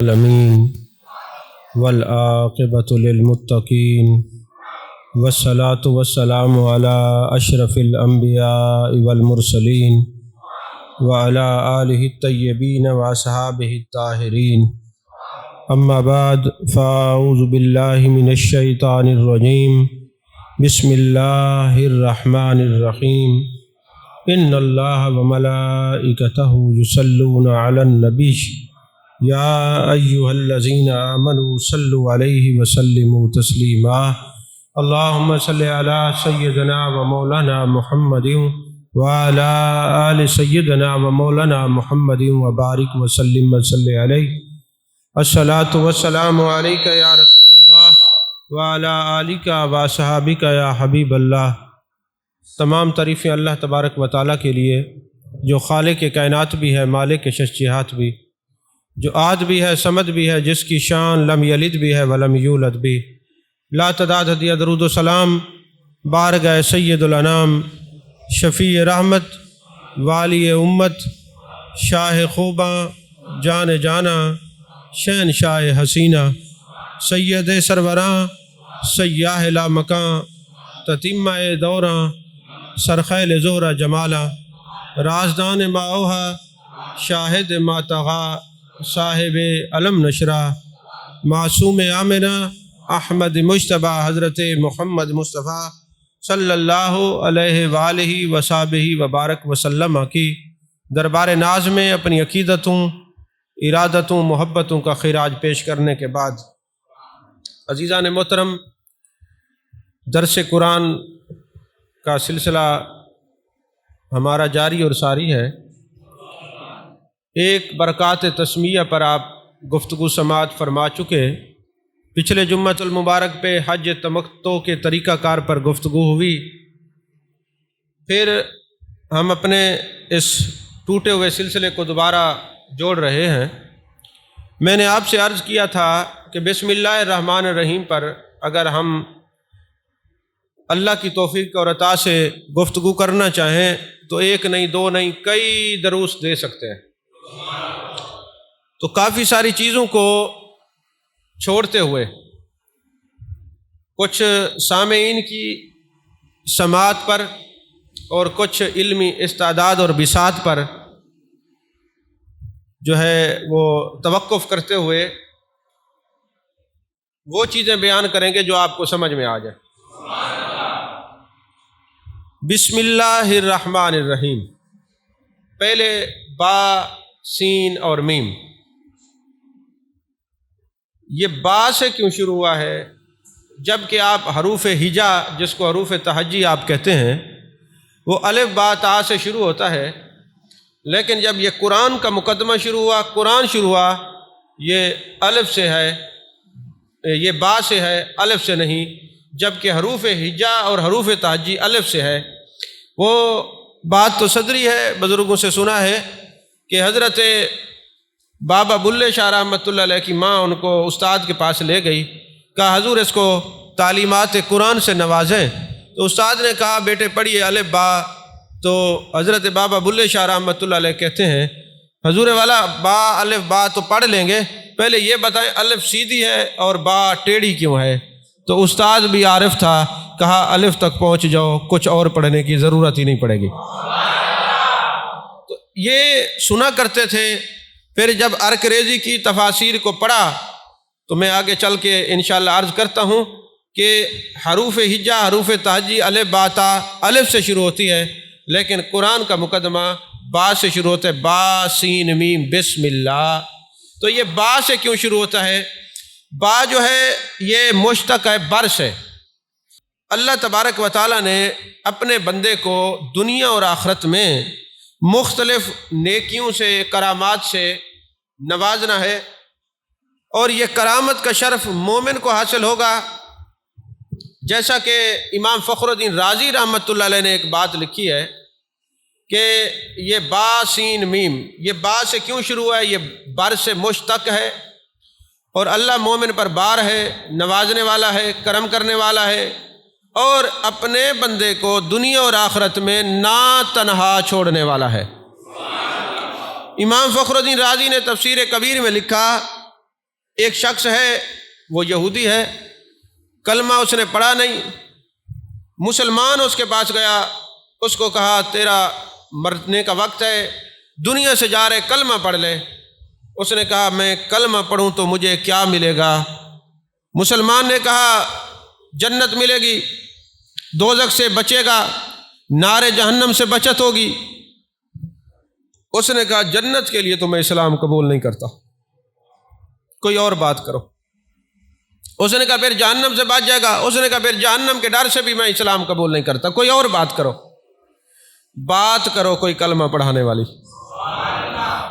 العالمین والعاقبۃ للمتقین والصلاة والسلام علی اشرف الانبیاء والمرسلین وعلی آلہ الطیبین واصحابہ الطاہرین اما بعد فاعوذ باللہ من الشیطان الرجیم بسم اللہ الرحمن الرحیم ان اللہ وملائکتہ یصلون علی النبی یا ایہا الذین آمنوا صلوا علیہ وسلموا تسلیما اللہم صل علی سیدنا و مولانا محمد وعلی آل سیدنا و مولانا محمد وبارک وسلم وصلی علیہ الصلاة والسلام علیک یا رسول اللہ وعلی آلک و صحابک یا حبیب اللہ۔ تمام تعریفیں اللہ تبارک و تعالیٰ کے لیے جو خالق کائنات بھی ہے، مالک شخصیات بھی، جو آد بھی ہے، صمد بھی ہے، جس کی شان لم یلد بھی ہے ولم یولد بھی۔ لا تعداد ہدیہ درود و سلام بارگاہ سید الانام، شفیع رحمت، والی امت، شاہ خوباں، جان جانا، شہنشاہ حسینہ، سید سروراں، سیاہ لا مکاں، تتمہ دوراں، سرخیل زہرہ جمالا، رازدان ما اوہا، شاہد ما طغا، صاحب علم نشرہ، معصوم آمنہ، احمد مجتبیٰ، حضرت محمد مصطفیٰ صلی اللہ علیہ وآلہ وصحبہ وبارک وسلم کی دربار ناز میں اپنی عقیدتوں، ارادتوں، محبتوں کا خراج پیش کرنے کے بعد، عزیزان محترم، درس قرآن کا سلسلہ ہمارا جاری اور ساری ہے۔ ایک برکات تسمیہ پر آپ گفتگو سماعت فرما چکے، پچھلے جمعۃ المبارک پہ حج تمتع کے طریقہ کار پر گفتگو ہوئی، پھر ہم اپنے اس ٹوٹے ہوئے سلسلے کو دوبارہ جوڑ رہے ہیں۔ میں نے آپ سے عرض کیا تھا کہ بسم اللہ الرحمن الرحیم پر اگر ہم اللہ کی توفیق اور عطا سے گفتگو کرنا چاہیں تو ایک نہیں، دو نہیں، کئی دروس دے سکتے ہیں۔ تو کافی ساری چیزوں کو چھوڑتے ہوئے، کچھ سامعین کی سماعت پر اور کچھ علمی استعداد اور بساط پر جو ہے وہ توقف کرتے ہوئے وہ چیزیں بیان کریں گے جو آپ کو سمجھ میں آ جائے۔ بسم اللہ الرحمن الرحیم، پہلے با، سین اور میم۔ یہ با سے کیوں شروع ہوا ہے؟ جبکہ آپ حروف ہجا، جس کو حروف تہجی آپ کہتے ہیں، وہ الف با تا سے شروع ہوتا ہے، لیکن جب یہ قرآن کا مقدمہ شروع ہوا، قرآن شروع ہوا، یہ الف سے ہے، یہ با سے ہے، الف سے نہیں، جبکہ حروف ہجا اور حروف تہجی الف سے ہے۔ وہ بات تو صدری ہے، بزرگوں سے سنا ہے کہ حضرت بابا بلے شاہ رحمۃ اللہ علیہ کی ماں ان کو استاد کے پاس لے گئی، کہا حضور اس کو تعلیمات قرآن سے نوازیں۔ تو استاد نے کہا بیٹے پڑھیے الف با۔ تو حضرت بابا بلے شاہ رحمۃ اللہ علیہ کہتے ہیں حضور والا با الف با تو پڑھ لیں گے، پہلے یہ بتائیں الف سیدھی ہے اور با ٹیڑھی کیوں ہے؟ تو استاد بھی عارف تھا، کہا الف تک پہنچ جاؤ، کچھ اور پڑھنے کی ضرورت ہی نہیں پڑے گی۔ تو یہ سنا کرتے تھے۔ پھر جب ارکریزی کی تفاسیر کو پڑھا تو میں آگے چل کے انشاءاللہ عرض کرتا ہوں کہ حروف ہجا، حروف تہجی، الف با تا الف سے شروع ہوتی ہے، لیکن قرآن کا مقدمہ با سے شروع ہوتا ہے، با سین میم بسم اللہ۔ تو یہ با سے کیوں شروع ہوتا ہے؟ با جو ہے یہ مشتق ہے بر سے۔ اللہ تبارک و تعالیٰ نے اپنے بندے کو دنیا اور آخرت میں مختلف نیکیوں سے، کرامات سے نوازنا ہے، اور یہ کرامت کا شرف مومن کو حاصل ہوگا۔ جیسا کہ امام فخر الدین رازی رحمۃ اللہ علیہ نے ایک بات لکھی ہے کہ یہ با سین میم، یہ با سے کیوں شروع ہے؟ یہ بر سے مشتق ہے، اور اللہ مومن پر بار ہے، نوازنے والا ہے، کرم کرنے والا ہے، اور اپنے بندے کو دنیا اور آخرت میں نا تنہا چھوڑنے والا ہے۔ امام فخر الدین رازی نے تفسیر کبیر میں لکھا ایک شخص ہے وہ یہودی ہے، کلمہ اس نے پڑھا نہیں، مسلمان اس کے پاس گیا، اس کو کہا تیرا مرنے کا وقت ہے، دنیا سے جا رہے، کلمہ پڑھ لے۔ اس نے کہا میں کلمہ پڑھوں تو مجھے کیا ملے گا؟ مسلمان نے کہا جنت ملے گی، دوزخ سے بچے گا، نار جہنم سے بچت ہوگی۔ اس نے کہا جنت کے لیے تو میں اسلام قبول نہیں کرتا، کوئی اور بات کرو۔ اس نے کہا پھر جہنم سے بچ جائے گا۔ اس نے کہا پھر جہنم کے ڈر سے بھی میں اسلام قبول نہیں کرتا، کوئی اور بات کرو۔ بات کرو کوئی کلمہ پڑھانے والی۔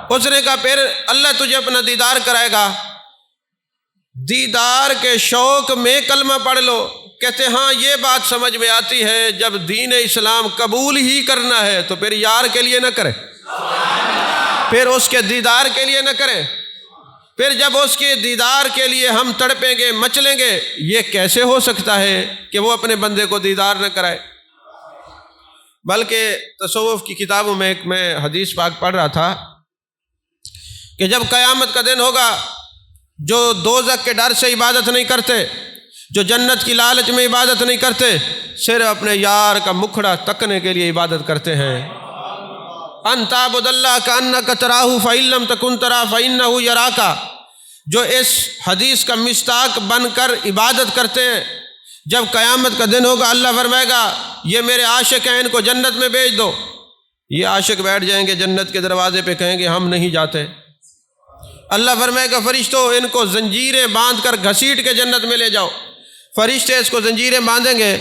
اس نے کہا پھر اللہ تجھے اپنا دیدار کرائے گا، دیدار کے شوق میں کلمہ پڑھ لو۔ کہتے ہاں یہ بات سمجھ میں آتی ہے، جب دین اسلام قبول ہی کرنا ہے تو پھر یار کے لیے نہ کرے، پھر اس کے دیدار کے لیے نہ کرے، پھر جب اس کے دیدار کے لیے ہم تڑپیں گے مچلیں گے، یہ کیسے ہو سکتا ہے کہ وہ اپنے بندے کو دیدار نہ کرائے؟ بلکہ تصوف کی کتابوں میں ایک میں حدیث پاک پڑھ رہا تھا کہ جب قیامت کا دن ہوگا، جو دوزخ کے ڈر سے عبادت نہیں کرتے، جو جنت کی لالچ میں عبادت نہیں کرتے، صرف اپنے یار کا مکھڑا تکنے کے لیے عبادت کرتے ہیں۔ ان تعبد اللہ کأنک تراہ فإن لم تکن تراہ فإنہ یراک، جو اس حدیث کا مصداق بن کر عبادت کرتے ہیں، جب قیامت کا دن ہوگا اللہ فرمائے گا یہ میرے عاشق ہیں، ان کو جنت میں بھیج دو۔ یہ عاشق بیٹھ جائیں گے جنت کے دروازے پہ، کہیں گے ہم نہیں جاتے۔ اللہ فرمائے گا فرشتوں ان کو زنجیریں باندھ کر گھسیٹ کے جنت میں لے جاؤ۔ فرشتے اس کو زنجیریں باندھیں گے،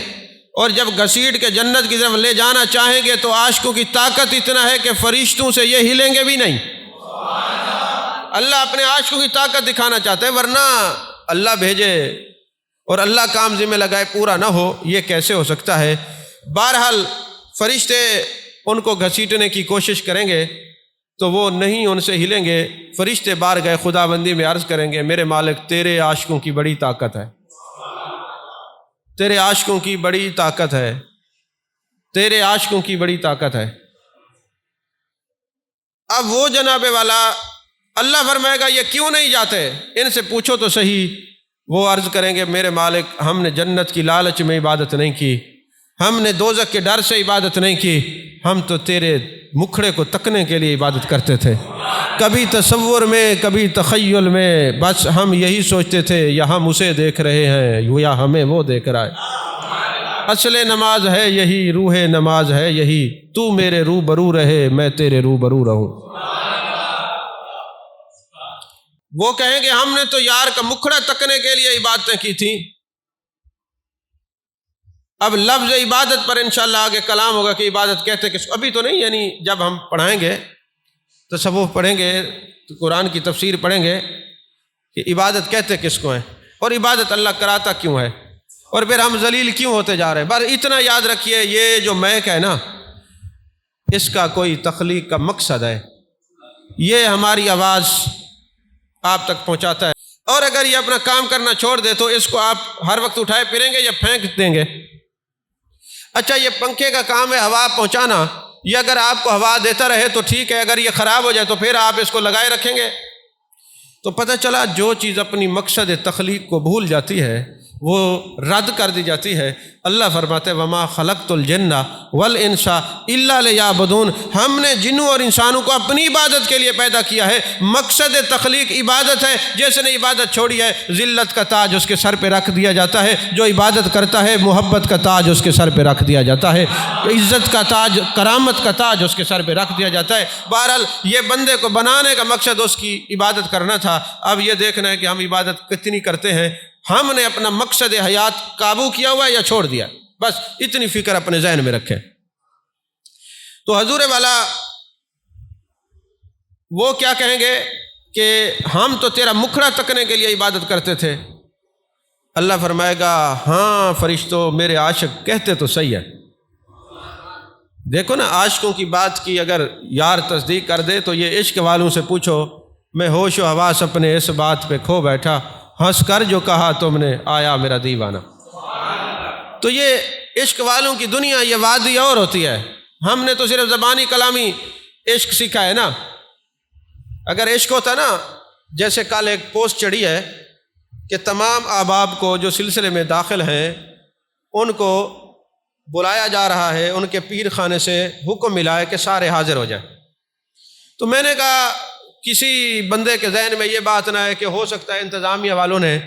اور جب گھسیٹ کے جنت کی طرف لے جانا چاہیں گے تو عاشقوں کی طاقت اتنا ہے کہ فرشتوں سے یہ ہلیں گے بھی نہیں۔ اللہ اپنے عاشقوں کی طاقت دکھانا چاہتا ہے، ورنہ اللہ بھیجے اور اللہ کام ذمہ لگائے پورا نہ ہو، یہ کیسے ہو سکتا ہے؟ بہرحال فرشتے ان کو گھسیٹنے کی کوشش کریں گے تو وہ نہیں ان سے ہلیں گے۔ فرشتے بار گئے خدا بندی میں عرض کریں گے میرے مالک تیرے عاشقوں کی بڑی طاقت ہے، تیرے عاشقوں کی بڑی طاقت ہے، تیرے عاشقوں کی بڑی طاقت ہے۔ اب وہ جناب والا اللہ فرمائے گا یہ کیوں نہیں جاتے؟ ان سے پوچھو تو صحیح۔ وہ عرض کریں گے میرے مالک ہم نے جنت کی لالچ میں عبادت نہیں کی، ہم نے دوزخ کے ڈر سے عبادت نہیں کی، ہم تو تیرے مکھڑے کو تکنے کے لیے عبادت کرتے تھے، کبھی تصور میں کبھی تخیل میں، بس ہم یہی سوچتے تھے یا ہم اسے دیکھ رہے ہیں یا ہمیں وہ دیکھ رہا ہے۔ اصل نماز ہے یہی، روح نماز ہے یہی، تو میرے روبرو رہے میں تیرے روبرو رہوں۔ وہ کہیں گے ہم نے تو یار کا مکھڑا تکنے کے لیے عبادتیں کی تھیں۔ اب لفظ عبادت پر انشاءاللہ آگے کلام ہوگا کہ عبادت کہتے کس کو، ابھی تو نہیں، یعنی جب ہم پڑھائیں گے تصوف پڑھیں گے تو قرآن کی تفسیر پڑھیں گے کہ عبادت کہتے کس کو ہیں اور عبادت اللہ کراتا کیوں ہے، اور پھر ہم ذلیل کیوں ہوتے جا رہے ہیں۔ بس اتنا یاد رکھیے یہ جو مہک ہے نا، اس کا کوئی تخلیق کا مقصد ہے، یہ ہماری آواز آپ تک پہنچاتا ہے، اور اگر یہ اپنا کام کرنا چھوڑ دے تو اس کو آپ ہر وقت اٹھائے پھریں گے یا پھینک دیں گے؟ اچھا یہ پنکھے کا کام ہے ہوا پہنچانا، یہ اگر آپ کو ہوا دیتا رہے تو ٹھیک ہے، اگر یہ خراب ہو جائے تو پھر آپ اس کو لگائے رکھیں گے؟ تو پتہ چلا جو چیز اپنی مقصد تخلیق کو بھول جاتی ہے وہ رد کر دی جاتی ہے۔ اللہ فرماتے وما خلقت الجن والانس الا لیعبدون، ہم نے جنوں اور انسانوں کو اپنی عبادت کے لیے پیدا کیا ہے، مقصد تخلیق عبادت ہے۔ جس نے عبادت چھوڑی ہے ذلت کا تاج اس کے سر پہ رکھ دیا جاتا ہے، جو عبادت کرتا ہے محبت کا تاج اس کے سر پہ رکھ دیا جاتا ہے، عزت کا تاج کرامت کا تاج اس کے سر پہ رکھ دیا جاتا ہے۔ بہرحال یہ بندے کو بنانے کا مقصد اس کی عبادت کرنا تھا، اب یہ دیکھنا ہے کہ ہم عبادت کتنی کرتے ہیں، ہم نے اپنا مقصد حیات قابو کیا ہوا یا چھوڑ دیا، بس اتنی فکر اپنے ذہن میں رکھیں۔ تو حضور والا وہ کیا کہیں گے کہ ہم تو تیرا مکھڑا تکنے کے لیے عبادت کرتے تھے۔ اللہ فرمائے گا ہاں فرشتوں میرے عاشق کہتے تو صحیح ہے۔ دیکھو نا عاشقوں کی بات کی اگر یار تصدیق کر دے تو یہ عشق والوں سے پوچھو، میں ہوش و حواس اپنے اس بات پہ کھو بیٹھا، ہنس کر جو کہا تم نے آیا میرا دیوانہ۔ تو یہ عشق والوں کی دنیا یہ وادی اور ہوتی ہے، ہم نے تو صرف زبانی کلامی عشق سیکھا ہے نا۔ اگر عشق ہوتا نا جیسے کل ایک پوسٹ چڑھی ہے کہ تمام احباب کو جو سلسلے میں داخل ہیں ان کو بلایا جا رہا ہے، ان کے پیر خانے سے حکم ملا ہے کہ سارے حاضر ہو جائیں۔ تو میں نے کہا کسی بندے کے ذہن میں یہ بات نہ ہے کہ ہو سکتا ہے انتظامیہ والوں نے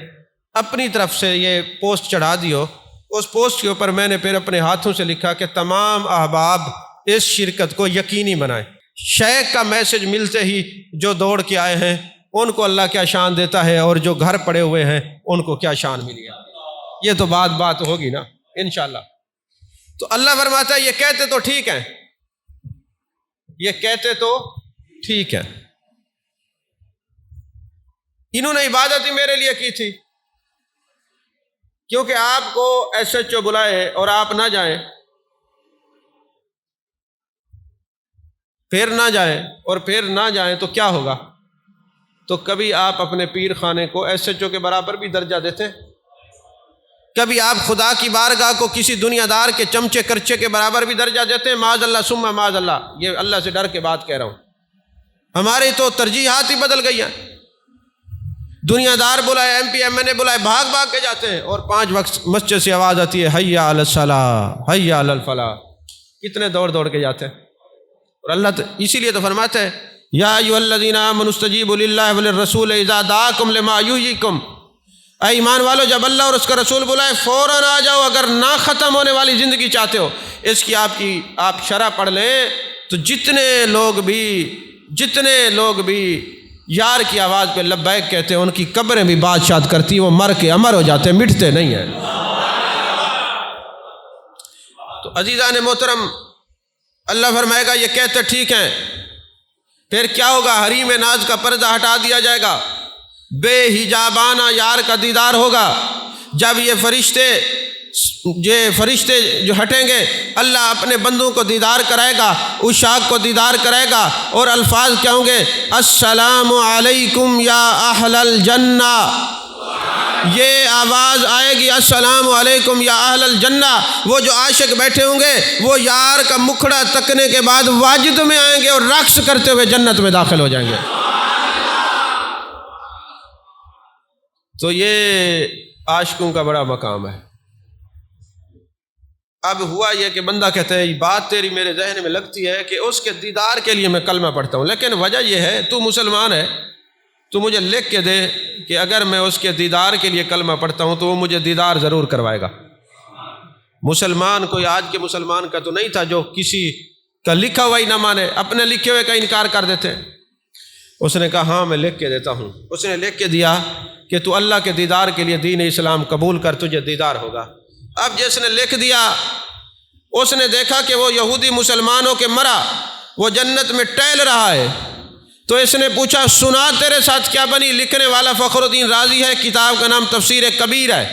اپنی طرف سے یہ پوسٹ چڑھا دی ہو۔ اس پوسٹ کے اوپر میں نے پھر اپنے ہاتھوں سے لکھا کہ تمام احباب اس شرکت کو یقینی بنائیں۔ شیخ کا میسج ملتے ہی جو دوڑ کے آئے ہیں ان کو اللہ کیا شان دیتا ہے، اور جو گھر پڑے ہوئے ہیں ان کو کیا شان ملی ہے۔ یہ تو بات ہوگی نا انشاءاللہ۔ تو اللہ فرماتا ہے یہ کہتے تو ٹھیک ہیں، یہ کہتے تو ٹھیک ہے، انہوں نے عبادت ہی میرے لیے کی تھی، کیونکہ آپ کو ایس ایچ او بلائے اور آپ نہ جائیں، پھر نہ جائیں، اور پھر نہ جائیں تو کیا ہوگا؟ تو کبھی آپ اپنے پیر خانے کو ایس ایچ او کے برابر بھی درجہ دیتے؟ کبھی آپ خدا کی بارگاہ کو کسی دنیا دار کے چمچے کرچے کے برابر بھی درجہ دیتے ہیں؟ معاذ اللہ ثم معاذ اللہ، یہ اللہ سے ڈر کے بات کہہ رہا ہوں۔ ہماری تو ترجیحات ہی بدل گئی ہیں، دنیا دار بلائے، ایم پی ایم این اے بلائے، بھاگ بھاگ کے جاتے ہیں، اور 5 وقت مسجد سے آواز آتی ہے حی علی الصلاۃ حی علی الفلاح، کتنے دوڑ کے جاتے ہیں۔ اور اللہ اسی لیے تو فرماتا ہے یا ایھا الذین آمنوا استجیبوا للہ وللرسول اذا دعاکم لما یحییکم، اے ایمان والو جب اللہ اور اس کا رسول بلائے فوراً آ جاؤ، اگر نہ ختم ہونے والی زندگی چاہتے ہو۔ اس کی آپ شرح پڑھ لیں تو جتنے لوگ بھی یار کی آواز پہ لبیک کہتے ہیں ان کی قبریں بھی بادشاہت کرتی ہیں، وہ مر کے امر ہو جاتے ہیں، مٹتے نہیں ہیں۔ تو عزیزان محترم، اللہ فرمائے گا یہ کہتے ٹھیک ہیں، پھر کیا ہوگا؟ حریم ناز کا پردہ ہٹا دیا جائے گا، بے حجابانہ یار کا دیدار ہوگا۔ جب یہ فرشتے جو ہٹیں گے، اللہ اپنے بندوں کو دیدار کرائے گا، عشاق کو دیدار کرائے گا، اور الفاظ کیا ہوں گے؟ السلام علیکم یا اہل الجنہ، یہ آواز آئے گی السلام علیکم یا اہل الجنہ۔ وہ جو عاشق بیٹھے ہوں گے وہ یار کا مکھڑا تکنے کے بعد واجد میں آئیں گے اور رقص کرتے ہوئے جنت میں داخل ہو جائیں گے۔ تو یہ عاشقوں کا بڑا مقام ہے۔ اب ہوا یہ کہ بندہ کہتا ہے بات تیری میرے ذہن میں لگتی ہے کہ اس کے دیدار کے لیے میں کلمہ پڑھتا ہوں، لیکن وجہ یہ ہے تو مسلمان ہے، تو مجھے لکھ کے دے کہ اگر میں اس کے دیدار کے لیے کلمہ پڑھتا ہوں تو وہ مجھے دیدار ضرور کروائے گا۔ مسلمان کوئی آج کے مسلمان کا تو نہیں تھا جو کسی کا لکھا ہوا ہی نہ مانے، اپنے لکھے ہوئے کا انکار کر دیتے۔ اس نے کہا ہاں میں لکھ کے دیتا ہوں۔ اس نے لکھ کے دیا کہ تو اللہ کے دیدار کے لیے دین اسلام قبول کر، تجھے دیدار ہوگا۔ اب جس نے لکھ دیا اس نے دیکھا کہ وہ یہودی مسلمانوں کے مرا، وہ جنت میں ٹہل رہا ہے، تو اس نے پوچھا سنا تیرے ساتھ کیا بنی؟ لکھنے والا فخر الدین رازی ہے، کتاب کا نام تفسیر کبیر ہے۔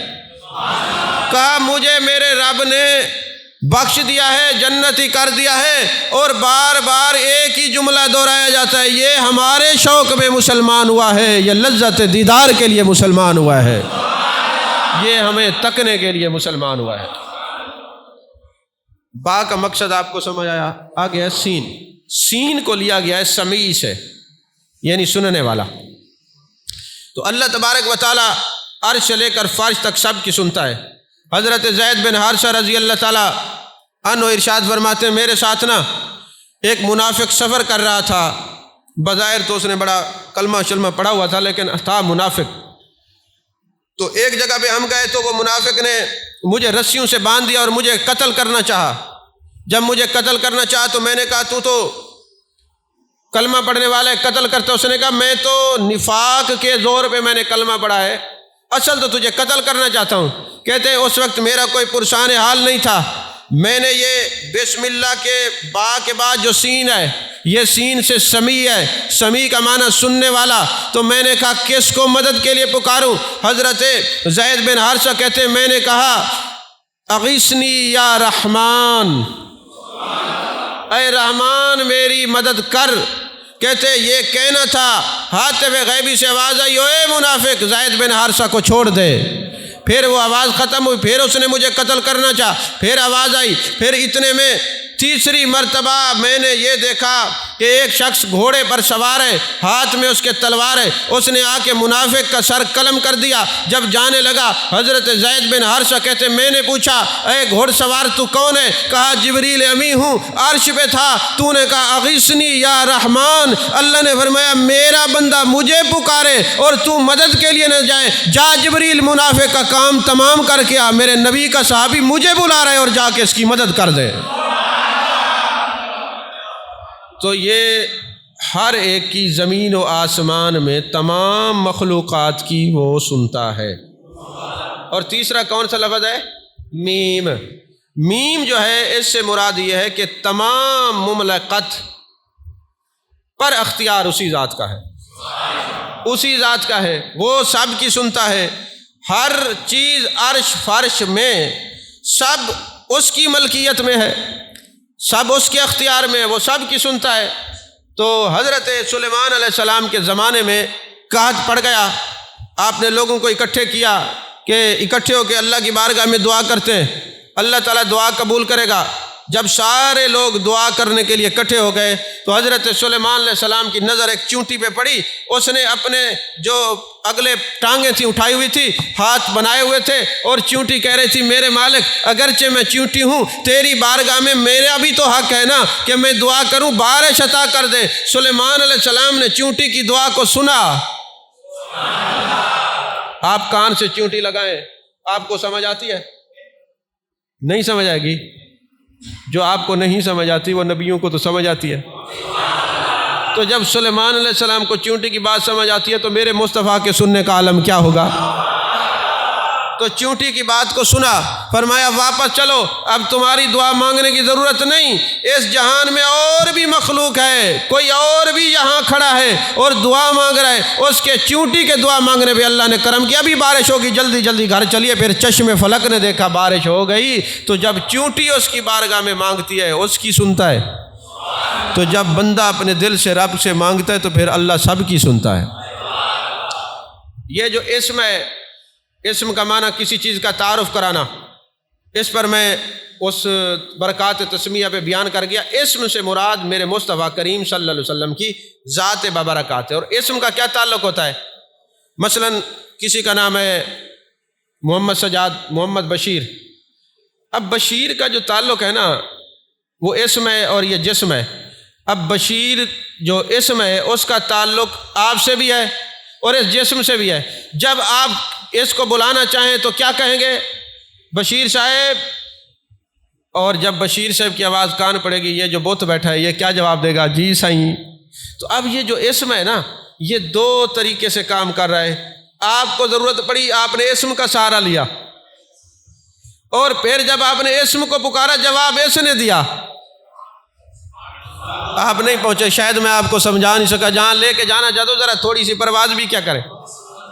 کہا مجھے میرے رب نے بخش دیا ہے، جنتی کر دیا ہے، اور بار بار ایک ہی جملہ دہرایا جاتا ہے، یہ ہمارے شوق میں مسلمان ہوا ہے، یہ لذت دیدار کے لیے مسلمان ہوا ہے، یہ ہمیں تکنے کے لیے مسلمان ہوا ہے۔ با کا مقصد آپ کو سمجھ آیا؟ آگے ہے سین کو لیا گیا ہے سمیع سے، یعنی سننے والا۔ تو اللہ تبارک و تعالی عرش سے لے کر فرش تک سب کی سنتا ہے۔ حضرت زید بن حارثہ رضی اللہ تعالی عنہ ارشاد فرماتے ہیں میرے ساتھ نا ایک منافق سفر کر رہا تھا، بظاہر تو اس نے بڑا کلمہ شلمہ پڑھا ہوا تھا لیکن تھا منافق۔ تو ایک جگہ پہ ہم گئے تو وہ منافق نے مجھے رسیوں سے باندھ دیا اور مجھے قتل کرنا چاہا۔ جب مجھے قتل کرنا چاہا تو میں نے کہا تو کلمہ پڑھنے والا ہے، قتل کرتا۔ اس نے کہا میں تو نفاق کے زور پہ میں نے کلمہ پڑھا ہے، اصل تو تجھے قتل کرنا چاہتا ہوں۔ کہتے ہیں اس وقت میرا کوئی پرسان حال نہیں تھا، میں نے یہ بسم اللہ کے با کے بعد جو سین ہے یہ سین سے سمیع ہے، سمیع کا معنی سننے والا۔ تو میں نے کہا کس کو مدد کے لیے پکاروں؟ حضرت زید بن حارثہ کہتے ہیں میں نے کہا اغیثنی یا رحمان، اے رحمان میری مدد کر۔ کہتے یہ کہنا تھا، ہاتف غیبی سے آواز آئی اے منافق زید بن حارثہ کو چھوڑ دے۔ پھر وہ آواز ختم ہوئی، پھر اس نے مجھے قتل کرنا چاہا، پھر آواز آئی، پھر اتنے میں تیسری مرتبہ میں نے یہ دیکھا کہ ایک شخص گھوڑے پر سوار ہے، ہاتھ میں اس کے تلوار ہے، اس نے آ کے منافق کا سر قلم کر دیا۔ جب جانے لگا حضرت زید بن حارثہ کہتے میں نے پوچھا اے گھوڑ سوار تو کون ہے؟ کہا جبریل امی ہوں، عرش پہ تھا۔ تو نے کہا اغیثنی یا رحمان، اللہ نے فرمایا میرا بندہ مجھے پکارے اور تو مدد کے لیے نہ جائے، جا جبریل منافق کا کام تمام کر کے آ، میرے نبی کا صحابی مجھے بلا رہے اور جا کے اس کی مدد کر دے۔ تو یہ ہر ایک کی زمین و آسمان میں تمام مخلوقات کی وہ سنتا ہے۔ اور تیسرا کون سا لفظ ہے؟ میم۔ میم جو ہے اس سے مراد یہ ہے کہ تمام مملکت پر اختیار اسی ذات کا ہے، اسی ذات کا ہے، وہ سب کی سنتا ہے۔ ہر چیز عرش فرش میں سب اس کی ملکیت میں ہے، سب اس کے اختیار میں ہے، وہ سب کی سنتا ہے۔ تو حضرت سلیمان علیہ السلام کے زمانے میں قحط پڑ گیا، آپ نے لوگوں کو اکٹھے کیا کہ اکٹھے ہو کے اللہ کی بارگاہ میں دعا کرتے ہیں، اللہ تعالیٰ دعا قبول کرے گا۔ جب سارے لوگ دعا کرنے کے لیے اکٹھے ہو گئے تو حضرت سلیمان علیہ السلام کی نظر ایک چونٹی پہ پڑی، اس نے اپنے جو اگلے ٹانگیں تھیں اٹھائی ہوئی تھی، ہاتھ بنائے ہوئے تھے، اور چونٹی کہہ رہی تھی میرے مالک اگرچہ میں چونٹی ہوں تیری بارگاہ میں میرا بھی تو حق ہے نا کہ میں دعا کروں، بارش عطا کر دے۔ سلیمان علیہ السلام نے چونٹی کی دعا کو سنا۔ آپ کان سے چونٹی لگائیں، آپ کو سمجھ آتی ہے؟ نہیں سمجھ آئے گی؟ جو آپ کو نہیں سمجھ آتی وہ نبیوں کو تو سمجھ آتی ہے۔ تو جب سلیمان علیہ السلام کو چونٹی کی بات سمجھ آتی ہے تو میرے مصطفیٰ کے سننے کا عالم کیا ہوگا؟ تو چونٹی کی بات کو سنا، فرمایا واپس چلو، اب تمہاری دعا مانگنے کی ضرورت نہیں، اس جہان میں اور بھی مخلوق ہے، کوئی اور بھی یہاں کھڑا ہے اور دعا مانگ رہا ہے، اس کے چونٹی کے دعا مانگنے پہ اللہ نے کرم کیا، ابھی بارش ہوگی، جلدی جلدی گھر چلیے۔ پھر چشم فلک نے دیکھا بارش ہو گئی۔ تو جب چونٹی اس کی بارگاہ میں مانگتی ہے اس کی سنتا ہے، تو جب بندہ اپنے دل سے رب سے مانگتا ہے تو پھر اللہ سب کی سنتا ہے۔ یہ جو اسم ہے، اسم کا معنی کسی چیز کا تعارف کرانا، اس پر میں اس برکات تسمیہ پہ بیان کر گیا۔ اسم سے مراد میرے مصطفیٰ کریم صلی اللہ علیہ وسلم کی ذات ببرکات ہے۔ اور اسم کا کیا تعلق ہوتا ہے؟ مثلا کسی کا نام ہے محمد سجاد، محمد بشیر، اب بشیر کا جو تعلق ہے نا وہ اسم ہے اور یہ جسم ہے۔ اب بشیر جو اسم ہے اس کا تعلق آپ سے بھی ہے اور اس جسم سے بھی ہے۔ جب آپ اس کو بلانا چاہیں تو کیا کہیں گے؟ بشیر صاحب، اور جب بشیر صاحب کی آواز کان پڑے گی یہ جو بت بیٹھا ہے یہ کیا جواب دے گا؟ جی سائیں۔ تو اب یہ جو اسم ہے نا یہ دو طریقے سے کام کر رہا ہے۔ آپ کو ضرورت پڑی، آپ نے اسم کا سہارا لیا، اور پھر جب آپ نے اسم کو پکارا جواب اس نے دیا۔ آپ نہیں پہنچے، شاید میں آپ کو سمجھا نہیں سکا، جہاں لے کے جانا چاہتا ہوں ذرا تھوڑی سی پرواز بھی کیا کرے۔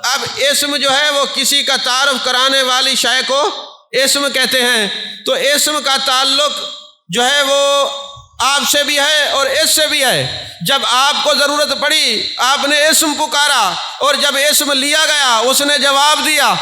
اب اسم جو ہے وہ کسی کا تعارف کرانے والی شے کو اسم کہتے ہیں، تو اسم کا تعلق جو ہے وہ آپ سے بھی ہے اور اس سے بھی ہے۔ جب آپ کو ضرورت پڑی آپ نے اسم پکارا، اور جب اسم لیا گیا اس نے جواب دیا،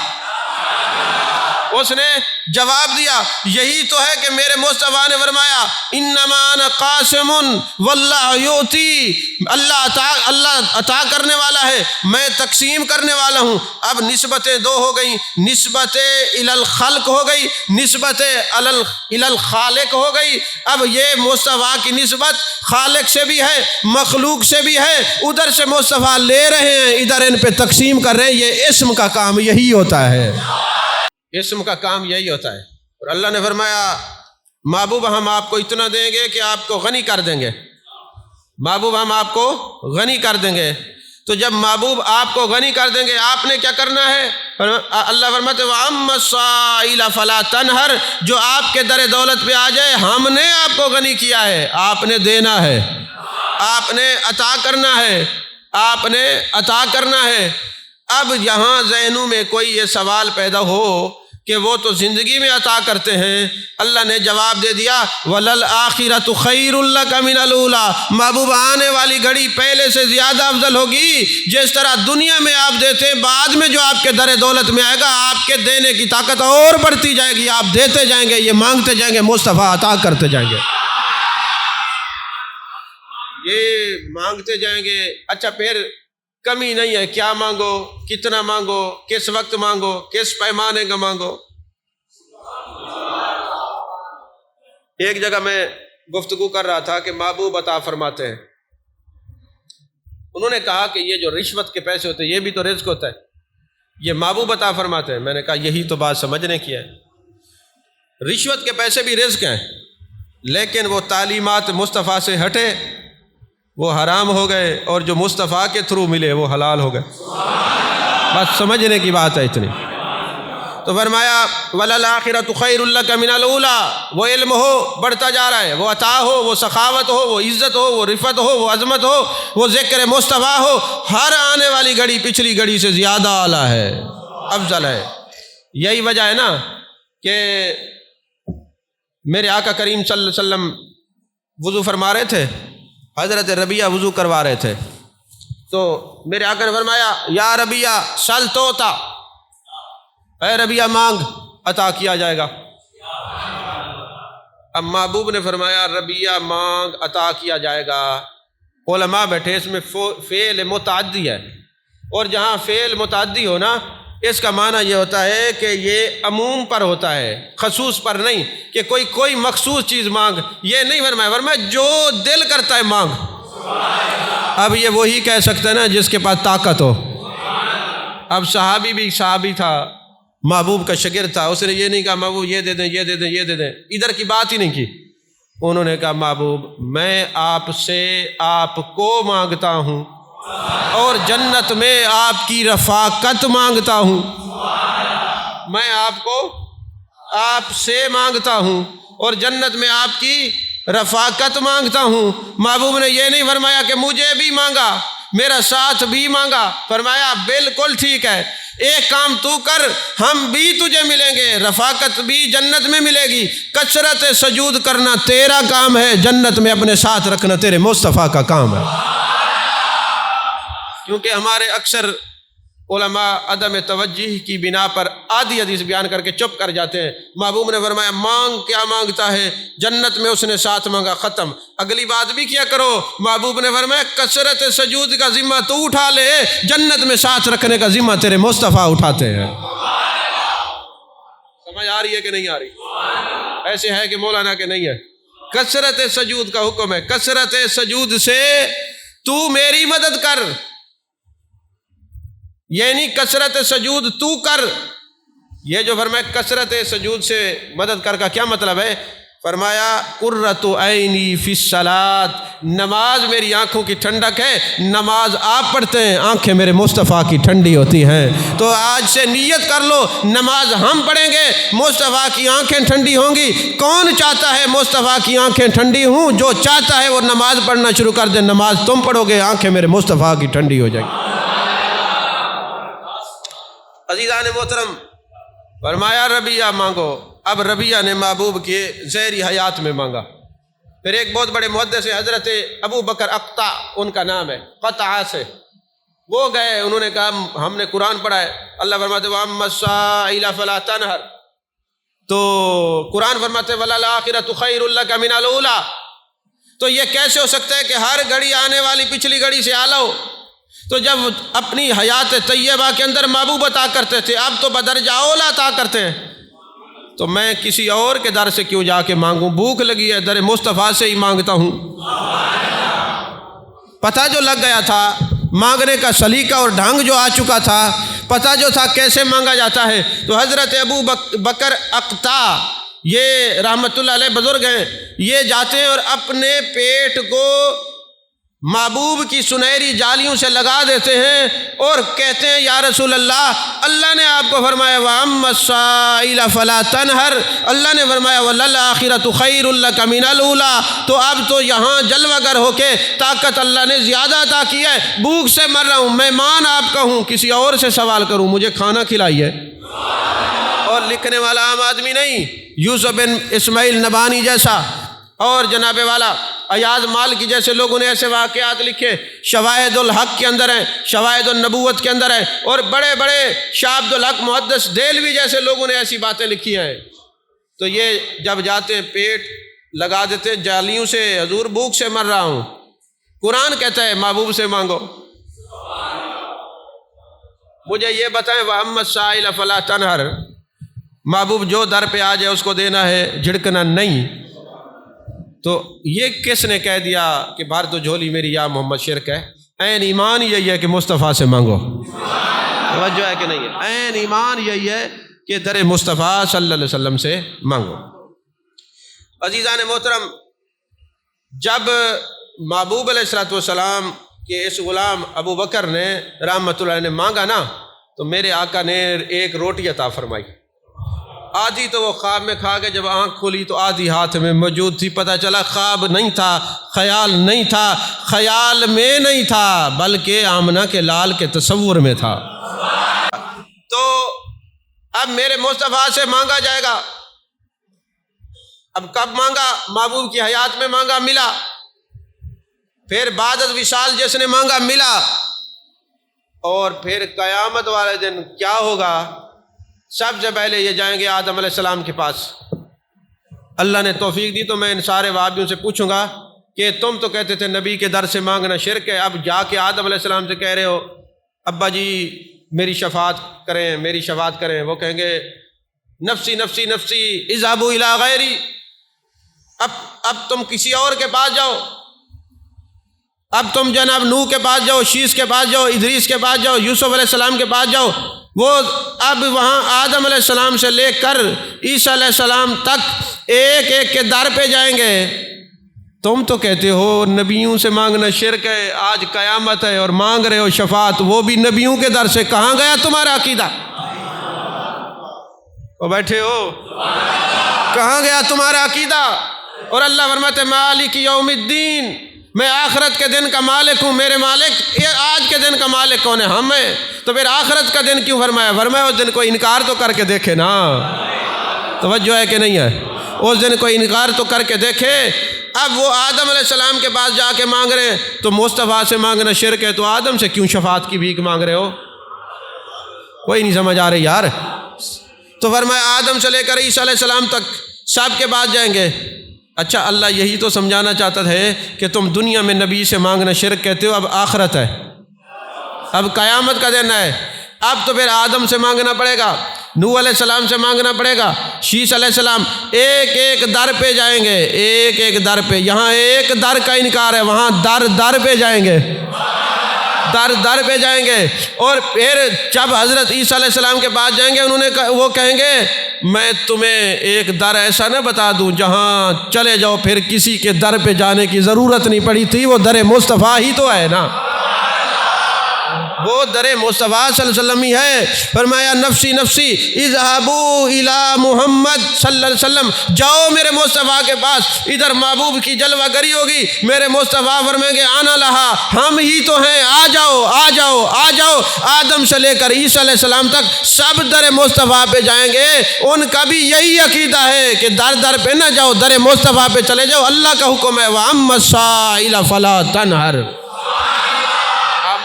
اس نے جواب دیا۔ یہی تو ہے کہ میرے مصطفیٰ نے فرمایا انما انا قاسم واللہ یؤتی، اللہ عطا کرنے والا ہے، میں تقسیم کرنے والا ہوں۔ اب نسبتیں دو ہو گئیں، نسبت الی الخلق ہو گئی، نسبت الی الخالق ہو گئی۔ اب یہ مصطفیٰ کی نسبت خالق سے بھی ہے، مخلوق سے بھی ہے، ادھر سے مصطفیٰ لے رہے ہیں ادھر ان پہ تقسیم کر رہے ہیں۔ یہ اسم کا کام یہی ہوتا ہے، اسم کا کام یہی ہوتا ہے۔ اور اللہ نے فرمایا محبوب ہم آپ کو اتنا دیں گے کہ آپ کو غنی کر دیں گے، محبوب ہم آپ کو غنی کر دیں گے۔ تو جب محبوب آپ کو غنی کر دیں گے آپ نے کیا کرنا ہے؟ اللہ فرماتے وَأَمَّا السَّائِلَ فَلَا تَنْهَرْ، جو آپ کے در دولت پہ آ جائے ہم نے آپ کو غنی کیا ہے، آپ نے دینا ہے، آپ نے عطا کرنا ہے، آپ نے عطا کرنا ہے۔ اب یہاں ذہنوں میں کوئی یہ سوال پیدا ہو کہ وہ تو زندگی میں عطا کرتے ہیں، اللہ نے جواب دے دیا وَلَلْآخِرَةُ خَيْرٌ لَكَ مِنَ الْأُولَىٰ، محبوب آنے والی گھڑی پہلے سے زیادہ افضل ہوگی۔ جس طرح دنیا میں آپ دیتے ہیں بعد میں جو آپ کے در دولت میں آئے گا آپ کے دینے کی طاقت اور بڑھتی جائے گی، آپ دیتے جائیں گے، یہ مانگتے جائیں گے، مصطفیٰ عطا کرتے جائیں گے۔ یہ مانگتے جائیں گے، اچھا پھر کمی نہیں ہے، کیا مانگو، کتنا مانگو، کس وقت مانگو، کس پیمانے کا مانگو۔ ایک جگہ میں گفتگو کر رہا تھا کہ محبوب عطا فرماتے ہیں، انہوں نے کہا کہ یہ جو رشوت کے پیسے ہوتے ہیں یہ بھی تو رزق ہوتا ہے، یہ محبوب عطا فرماتے ہیں۔ میں نے کہا یہی تو بات سمجھنے کی ہے، رشوت کے پیسے بھی رزق ہیں، لیکن وہ تعلیمات مصطفیٰ سے ہٹے وہ حرام ہو گئے، اور جو مصطفیٰ کے تھرو ملے وہ حلال ہو گئے۔ بس سمجھنے کی بات ہے اتنی۔ تو فرمایا وَلَلْآخِرَةُ خَيْرٌ لَكَ مِنَ الْأُولَىٰ، وہ علم ہو بڑھتا جا رہا ہے، وہ عطا ہو، وہ سخاوت ہو، وہ عزت ہو، وہ رفت ہو، وہ عظمت ہو، وہ ذکر مصطفیٰ ہو، ہر آنے والی گھڑی پچھلی گھڑی سے زیادہ اعلیٰ ہے، افضل ہے۔ یہی وجہ ہے نا کہ میرے آقا کریم صلی اللہ علیہ وسلم وضو فرما رہے تھے، حضرت ربیہ وضو کروا رہے تھے، تو میرے آقا نے فرمایا یا ربیہ سل توتا، اے ربیہ مانگ عطا کیا جائے گا۔ اب محبوب نے فرمایا ربیہ مانگ عطا کیا جائے گا، علماء بیٹھے، اس میں فعل متعدی ہے، اور جہاں فعل متعدی ہو نا اس کا معنی یہ ہوتا ہے کہ یہ عموم پر ہوتا ہے، خصوص پر نہیں، کہ کوئی مخصوص چیز مانگ، یہ نہیں فرمایا جو دل کرتا ہے مانگ۔ اب یہ وہی کہہ سکتا ہے نا جس کے پاس طاقت ہو۔ اب صحابی بھی صحابی تھا، محبوب کا شاگرد تھا، اس نے یہ نہیں کہا محبوب یہ دے دیں یہ دے دیں یہ دے دیں، ادھر کی بات ہی نہیں کی۔ انہوں نے کہا محبوب میں آپ سے آپ کو مانگتا ہوں، اور جنت میں آپ کی رفاقت مانگتا ہوں، میں آپ کو آپ سے مانگتا ہوں اور جنت میں آپ کی رفاقت مانگتا ہوں۔ محبوب نے یہ نہیں فرمایا کہ مجھے بھی مانگا، میرا ساتھ بھی مانگا، فرمایا بالکل ٹھیک ہے، ایک کام تو کر، ہم بھی تجھے ملیں گے، رفاقت بھی جنت میں ملے گی، کثرت سجود کرنا تیرا کام ہے، جنت میں اپنے ساتھ رکھنا تیرے مصطفیٰ کا کام ہے۔ کیونکہ ہمارے اکثر علماء عدم توجہ کی بنا پر آدھی حدیث بیان کر کے چپ کر جاتے ہیں۔ محبوب نے فرمایا مانگ کیا مانگتا ہے، جنت میں اس نے ساتھ مانگا، ختم، اگلی بات بھی کیا کرو۔ محبوب نے فرمایا کثرت سجود کا ذمہ تو اٹھا لے، جنت میں ساتھ رکھنے کا ذمہ تیرے مصطفیٰ اٹھاتے ہیں۔ سمجھ آ رہی ہے کہ نہیں آ رہی؟ ایسے ہے کہ مولانا کہ نہیں ہے؟ کثرت سجود کا حکم ہے، کثرت سجود سے تو میری مدد کر، یعنی کثرت سجود تو کر۔ یہ جو فرمایا کثرت سجود سے مدد کر کا کیا مطلب ہے؟ فرمایا قرۃ عینی فی الصلاۃ، نماز میری آنکھوں کی ٹھنڈک ہے، نماز آپ پڑھتے ہیں آنکھیں میرے مصطفیٰ کی ٹھنڈی ہوتی ہیں۔ تو آج سے نیت کر لو نماز ہم پڑھیں گے، مصطفیٰ کی آنکھیں ٹھنڈی ہوں گی۔ کون چاہتا ہے مصطفیٰ کی آنکھیں ٹھنڈی ہوں؟ جو چاہتا ہے وہ نماز پڑھنا شروع کر دے، نماز تم پڑھو گے آنکھیں میرے مصطفیٰ کی ٹھنڈی ہو جائیں گی۔ عزیزان محترم، فرمایا ربیہ مانگو۔ اب ربیہ نے محبوب کے زہری حیات میں مانگا۔ پھر ایک بہت بڑے محدث حضرت ابو بکر اقطع ان کا نام ہے، قطع سے، وہ گئے، انہوں نے کہا ہم نے قرآن پڑھا ہے، اللہ فرماتے وَأَمَّا السَّائِلَ فَلَا تَنْهَرْ، تو قرآن فرماتے وَلَلْآخِرَةُ خَيْرٌ لَكَ مِنَ الْأُولَىٰ۔ تو یہ کیسے ہو سکتا ہے کہ ہر گھڑی آنے والی پچھلی گھڑی سے اعلیٰ ہو؟ تو جب اپنی حیات طیبہ کے اندر محبوب عطا کرتے تھے، اب تو بدرجہ اولا عطا کرتے ہیں، تو میں کسی اور کے در سے کیوں جا کے مانگوں؟ بھوک لگی ہے در مصطفیٰ سے ہی مانگتا ہوں۔ پتہ جو لگ گیا تھا، مانگنے کا سلیقہ اور ڈھنگ جو آ چکا تھا، پتہ جو تھا کیسے مانگا جاتا ہے، تو حضرت ابو بکر اقطع یہ رحمت اللہ علیہ بزرگ ہیں، یہ جاتے ہیں اور اپنے پیٹ کو محبوب کی سنہری جالیوں سے لگا دیتے ہیں اور کہتے ہیں یا رسول اللہ، اللہ نے آپ کو فرمایا وَأَمَّا السَّائِلَ فَلَا تَنْهَرْ، اللہ نے فرمایا وَلَلْآخِرَةُ خَيْرٌ لَكَ مِنَ الْأُولَىٰ۔ تو اب تو یہاں جلوہ گر ہو کے طاقت اللہ نے زیادہ عطا کی ہے، بھوک سے مر رہا ہوں، مہمان آپ کا ہوں، کسی اور سے سوال کروں مجھے کھانا کھلائیے۔ اور لکھنے والا عام آدمی نہیں، یوسف بن اسماعیل نبانی جیسا اور جناب والا ایاز مالکی جیسے لوگوں نے ایسے واقعات لکھے، شواہد الحق کے اندر ہیں، شواہد النبوت کے اندر ہیں، اور بڑے بڑے شاہ عبد الحق محدث دہلوی جیسے لوگوں نے ایسی باتیں لکھی ہیں۔ تو یہ جب جاتے ہیں پیٹ لگا دیتے ہیں جالیوں سے، حضور بھوک سے مر رہا ہوں، قرآن کہتا ہے محبوب سے مانگو۔ مجھے یہ بتائیں وَأَمَّا السَّائِلَ فَلَا تَنْهَرْ، محبوب جو در پہ آ جائے اس کو دینا ہے، جھڑکنا نہیں۔ تو یہ کس نے کہہ دیا کہ بھر تو جھولی میری یا محمد شرک ہے؟ عین ایمان یہی ہے کہ مصطفیٰ سے مانگو۔ توجہ ہے کہ نہیں ہے؟ عین ایمان یہی ہے کہ در مصطفیٰ صلی اللہ علیہ وسلم سے مانگو۔ عزیزان محترم، جب محبوب علیہ السلام کے اس غلام ابو بکر نے رحمۃ اللہ علیہ نے مانگا نا، تو میرے آقا نے ایک روٹی عطا فرمائی۔ آدھی تو وہ خواب میں کھا گئے، جب آنکھ کھلی تو آدھی ہاتھ میں موجود تھی۔ پتہ چلا خواب نہیں تھا، خیال نہیں تھا، خیال میں نہیں تھا بلکہ آمنہ کے لال کے تصور میں تھا۔ تو اب میرے مصطفیٰ سے مانگا جائے گا۔ اب کب مانگا؟ محبوب کی حیات میں مانگا، ملا۔ پھر بعد از وصال جس نے مانگا ملا، اور پھر قیامت والے دن کیا ہوگا؟ سب سے پہلے یہ جائیں گے آدم علیہ السلام کے پاس۔ اللہ نے توفیق دی تو میں ان سارے وہابیوں سے پوچھوں گا کہ تم تو کہتے تھے نبی کے در سے مانگنا شرک ہے، اب جا کے آدم علیہ السلام سے کہہ رہے ہو ابا جی میری شفاعت کریں، میری شفاعت کریں۔ وہ کہیں گے نفسی نفسی نفسی اذهبوا الی غیری، اب تم کسی اور کے پاس جاؤ، اب تم جناب نوح کے پاس جاؤ، شیس کے پاس جاؤ، ادریس کے پاس جاؤ، یوسف علیہ السلام کے پاس جاؤ۔ وہ اب وہاں آدم علیہ السلام سے لے کر عیسیٰ علیہ السلام تک ایک ایک کے در پہ جائیں گے۔ تم تو کہتے ہو نبیوں سے مانگنا شرک ہے، آج قیامت ہے اور مانگ رہے ہو شفاعت، وہ بھی نبیوں کے در سے۔ کہاں گیا تمہارا عقیدہ؟ وہ بیٹھے ہو، کہاں گیا تمہارا عقیدہ؟ اور اللہ فرماتے مالک یوم الدین، میں آخرت کے دن کا مالک ہوں۔ میرے مالک، یہ آج کے دن کا مالک کون ہے؟ ہم ہیں۔ تو پھر آخرت کا دن کیوں فرمایا؟ فرمایا اس دن کو انکار تو کر کے دیکھے نا۔ توجہ ہے کہ نہیں ہے؟ اس دن کو انکار تو کر کے دیکھے۔ اب وہ آدم علیہ السلام کے پاس جا کے مانگ رہے ہیں، تو مصطفیٰ سے مانگنا شرک ہے، تو آدم سے کیوں شفاعت کی بھیک مانگ رہے ہو؟ کوئی نہیں سمجھ آ رہی یار۔ تو فرمایا آدم سے لے کر عیسیٰ علیہ السلام تک سب کے پاس جائیں گے۔ اچھا، اللہ یہی تو سمجھانا چاہتا ہے کہ تم دنیا میں نبی سے مانگنا شرک کہتے ہو، اب آخرت ہے، اب قیامت کا دن ہے۔ اب تو پھر آدم سے مانگنا پڑے گا، نوح علیہ السلام سے مانگنا پڑے گا، شیس علیہ السلام، ایک ایک در پہ جائیں گے، ایک ایک در پہ۔ یہاں ایک در کا انکار ہے، وہاں در در پہ جائیں گے، در در پہ جائیں گے۔ اور پھر جب حضرت عیسیٰ علیہ السلام کے پاس جائیں گے، وہ کہیں گے میں تمہیں ایک در ایسا نہ بتا دوں جہاں چلے جاؤ پھر کسی کے در پہ جانے کی ضرورت نہیں پڑی تھی، وہ در مصطفیٰ ہی تو ہے نا، وہ در مصطفیٰ صلی اللہ علیہ وسلم ہی ہے۔ فرمایا نفسی نفسی اذهبوا الی محمد صلی اللہ علیہ وسلم، جاؤ میرے مصطفیٰ کے پاس۔ ادھر محبوب کی جلوہ گری ہوگی، میرے مصطفیٰ فرمائیں گے انا لہا، ہم ہی تو ہیں، آ جاؤ آ جاؤ آ جاؤ۔ آدم سے لے کر عیسیٰ علیہ السلام تک سب در مصطفیٰ پہ جائیں گے۔ ان کا بھی یہی عقیدہ ہے کہ در در پہ نہ جاؤ، در مصطفیٰ پہ چلے جاؤ۔ اللہ کا حکم ہے وَأَمَّا السَّائِلَ فَلَا تَنْهَرْ۔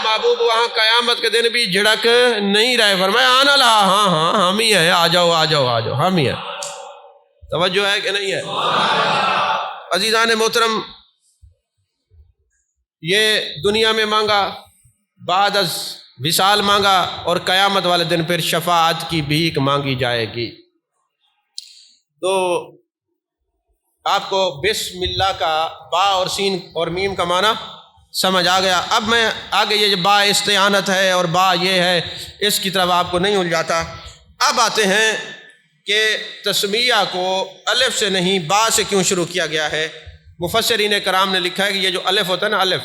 محبوب وہاں قیامت کے دن بھی جھڑک نہیں رہے، فرمایا آنا لہا، ہاں ہاں ہم ہی ہیں، آ جاؤ آ جاؤ آ جاؤ، ہم ہی ہیں۔ توجہ ہے کہ نہیں ہے؟ عزیزان محترم، یہ دنیا میں مانگا، بعد از وصال مانگا، اور قیامت والے دن پھر شفاعت کی بھیک مانگی جائے گی۔ تو آپ کو بسم اللہ کا با اور سین اور میم کا معنی سمجھ آ گیا۔ اب میں آگے یہ با استعانت ہے اور با یہ ہے، اس کی طرف آپ کو نہیں الجھاتا۔ اب آتے ہیں کہ تسمیہ کو الف سے نہیں با سے کیوں شروع کیا گیا ہے۔ مفسرین کرام نے لکھا ہے کہ یہ جو الف ہوتا ہے نا، الف،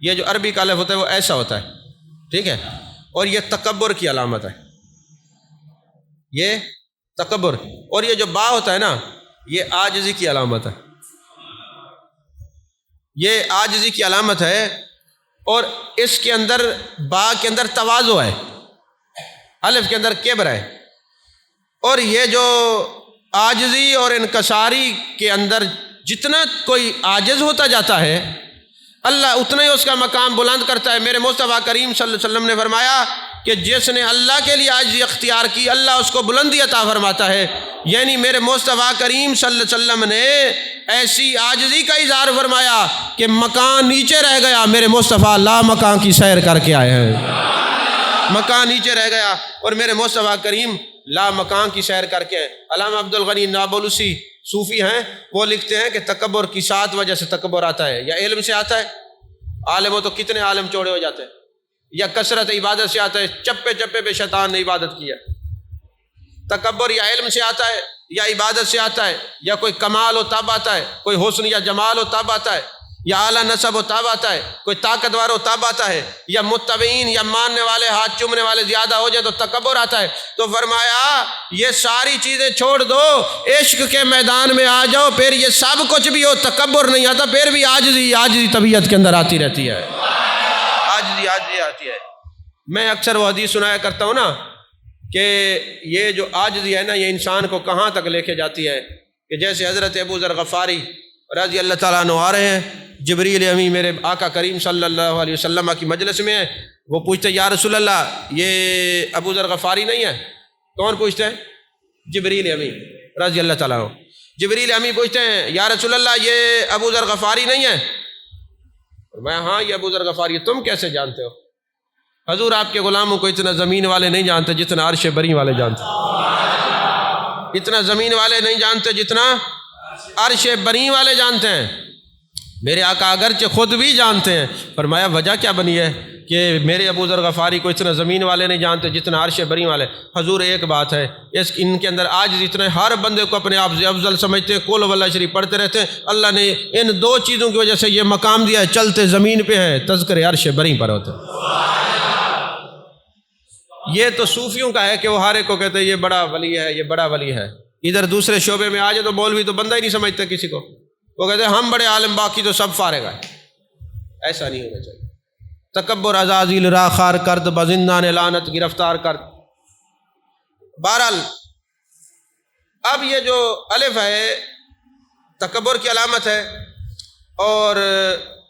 یہ جو عربی کا الف ہوتا ہے وہ ایسا ہوتا ہے، ٹھیک ہے، اور یہ تکبر کی علامت ہے، یہ تکبر۔ اور یہ جو با ہوتا ہے نا، یہ عاجزی کی علامت ہے، یہ عاجزی کی علامت ہے۔ اور اس کے اندر با کے اندر تواضع ہے، الف کے اندر کبر ہے۔ اور یہ جو عاجزی اور انکساری کے اندر جتنا کوئی عاجز ہوتا جاتا ہے، اللہ اتنا ہی اس کا مقام بلند کرتا ہے۔ میرے مصطفیٰ کریم صلی اللہ علیہ وسلم نے فرمایا کہ جس نے اللہ کے لیے عاجزی اختیار کی اللہ اس کو بلندی عطا فرماتا ہے۔ یعنی میرے مصطفیٰ کریم صلی اللہ علیہ وسلم نے ایسی عاجزی کا اظہار فرمایا کہ مکان نیچے رہ گیا، میرے مصطفیٰ لا مکان کی سیر کر کے آئے ہیں، مکان نیچے رہ گیا اور میرے مصطفیٰ کریم لا مکان کی سیر کر کے آئے۔ علامہ عبد الغنی نابلسی صوفی ہیں، وہ لکھتے ہیں کہ تکبر کی 7 وجہ سے تکبر آتا ہے۔ یا علم سے آتا ہے، عالم ہو تو کتنے عالم چوڑے ہو جاتے ہیں، یا کثرت عبادت سے آتا ہے، چپے چپے پہ شیطان نے عبادت کی ہے۔ تکبر یا علم سے آتا ہے یا عبادت سے آتا ہے، یا کوئی کمال ہو تب آتا ہے، کوئی حسن یا جمال ہو تب آتا ہے، یا اعلیٰ نسب ہو تب آتا ہے، کوئی طاقتور ہو تب آتا ہے، یا متبعین یا ماننے والے ہاتھ چومنے والے زیادہ ہو جائے تو تکبر آتا ہے۔ تو فرمایا یہ ساری چیزیں چھوڑ دو، عشق کے میدان میں آ جاؤ، پھر یہ سب کچھ بھی ہو تکبر نہیں آتا، پھر بھی عاجزی طبیعت کے اندر آتی رہتی ہے، عاجزی آتی ہے۔ میں اکثر وہ حدیث سنایا کرتا ہوں نا کہ یہ جو عاجزی ہے نا یہ انسان کو کہاں تک لے کے جاتی ہے، کہ جیسے حضرت ابو ذر غفاری رضی اللہ تعالیٰ عنہ آ رہے ہیں، جبریل امی میرے آقا کریم صلی اللہ علیہ وسلم کی مجلس میں ہے، وہ پوچھتے یا رسول اللہ یہ ابو ذر غفاری نہیں ہے؟ کون پوچھتے ہیں؟ جبریل امی رضی اللہ تعالیٰ عنہ۔ جبریل امی پوچھتے ہیں یا رسول اللہ یہ ابو ذر غفاری نہیں ہے؟ میں ہاں یہ ابو ذر غفاری، تم کیسے جانتے ہو؟ حضور آپ کے غلاموں کو اتنا زمین والے نہیں جانتے جتنا عرش بری والے جانتے، اتنا زمین والے نہیں جانتے جتنا عرش بری والے جانتے ہیں۔ میرے آقا اگرچہ خود بھی جانتے ہیں، فرمایا وجہ کیا بنی ہے کہ میرے ابو ذر غفاری کو اتنا زمین والے نہیں جانتے جتنا عرش بری والے؟ حضور ایک بات ہے، ان کے اندر آج اتنے ہر بندے کو اپنے آپ سے افضل سمجھتے ہیں، قول واللہ شریف پڑھتے رہتے ہیں۔ اللہ نے ان 2 چیزوں کی وجہ سے یہ مقام دیا ہے، چلتے زمین پہ ہیں، تذکر عرش بری پر ہوتے ہیں۔ یہ تو صوفیوں کا ہے کہ وہ ہر ایک کو کہتے ہیں یہ بڑا ولی ہے، یہ بڑا ولی ہے۔ ادھر دوسرے شعبے میں آ جائے تو مولوی تو بندہ ہی نہیں سمجھتے کسی کو، وہ کہتے ہیں ہم بڑے عالم، باقی تو سب فارغ ہے۔ ایسا نہیں ہونا چاہیے۔ تکبر عزازیل راخار کرد، بزندان لعنت گرفتار کرد۔ بہرحال اب یہ جو الف ہے تکبر کی علامت ہے، اور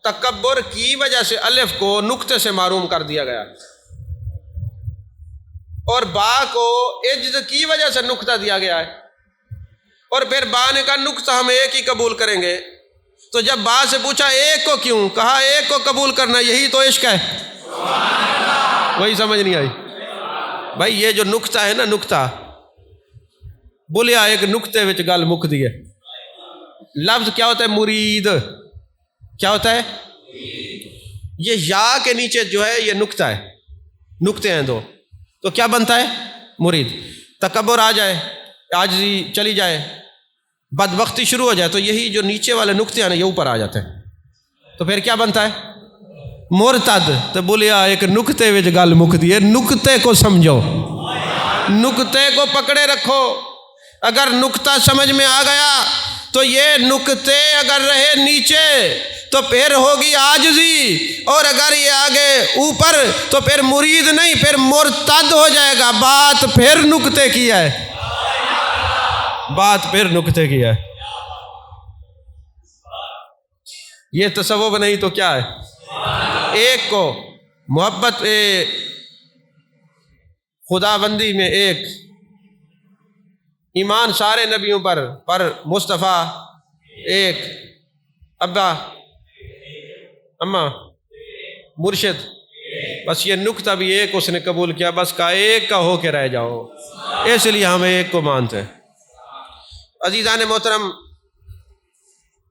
تکبر کی وجہ سے الف کو نقطے سے معروم کر دیا گیا، اور با کو عجز کی وجہ سے نقطہ دیا گیا ہے، اور پھر با نے کہا نقطہ ہم ایک ہی قبول کریں گے۔ تو جب با سے پوچھا ایک کو کیوں، کہا ایک کو قبول کرنا یہی تو عشق ہے۔ وہی سمجھ نہیں آئی بھائی، یہ جو نقطہ ہے نا، نقطہ بولیا ایک نقطے وچ گل مک دی ہے۔ لفظ کیا ہوتا ہے؟ مرید۔ کیا ہوتا ہے؟ یہ یا کے نیچے جو ہے یہ نقطہ ہے، نقطے ہیں 2، تو کیا بنتا ہے؟ مرید۔ تکبر آ جائے، عاجزی چلی جائے، بدبختی شروع ہو جائے، تو یہی جو نیچے والے نقطے ہیں نا یہ اوپر آ جاتے ہیں، تو پھر کیا بنتا ہے؟ مرتد۔ تو بولیا ایک نقطے وچ گل مک دی ہے، نقطے کو سمجھو، نقطے کو پکڑے رکھو۔ اگر نقطہ سمجھ میں آ گیا تو یہ نقطے اگر رہے نیچے تو پھر ہوگی عاجزی، اور اگر یہ آگے اوپر تو پھر مرید نہیں، پھر مرتد ہو جائے گا۔ بات پھر نقطے کی ہے، بات پھر نقطے کی ہے۔ یہ تصوف نہیں تو کیا ہے؟ ایک کو محبت خدا بندی میں ایک، ایمان سارے نبیوں پر مصطفیٰ ایک، ابا اما مرشد، بس یہ نقطہ بھی ایک اس نے قبول کیا، بس کا ایک کا ہو کے رہ جاؤ، اس لیے ہم ایک کو مانتے ہیں۔ عزیزان محترم،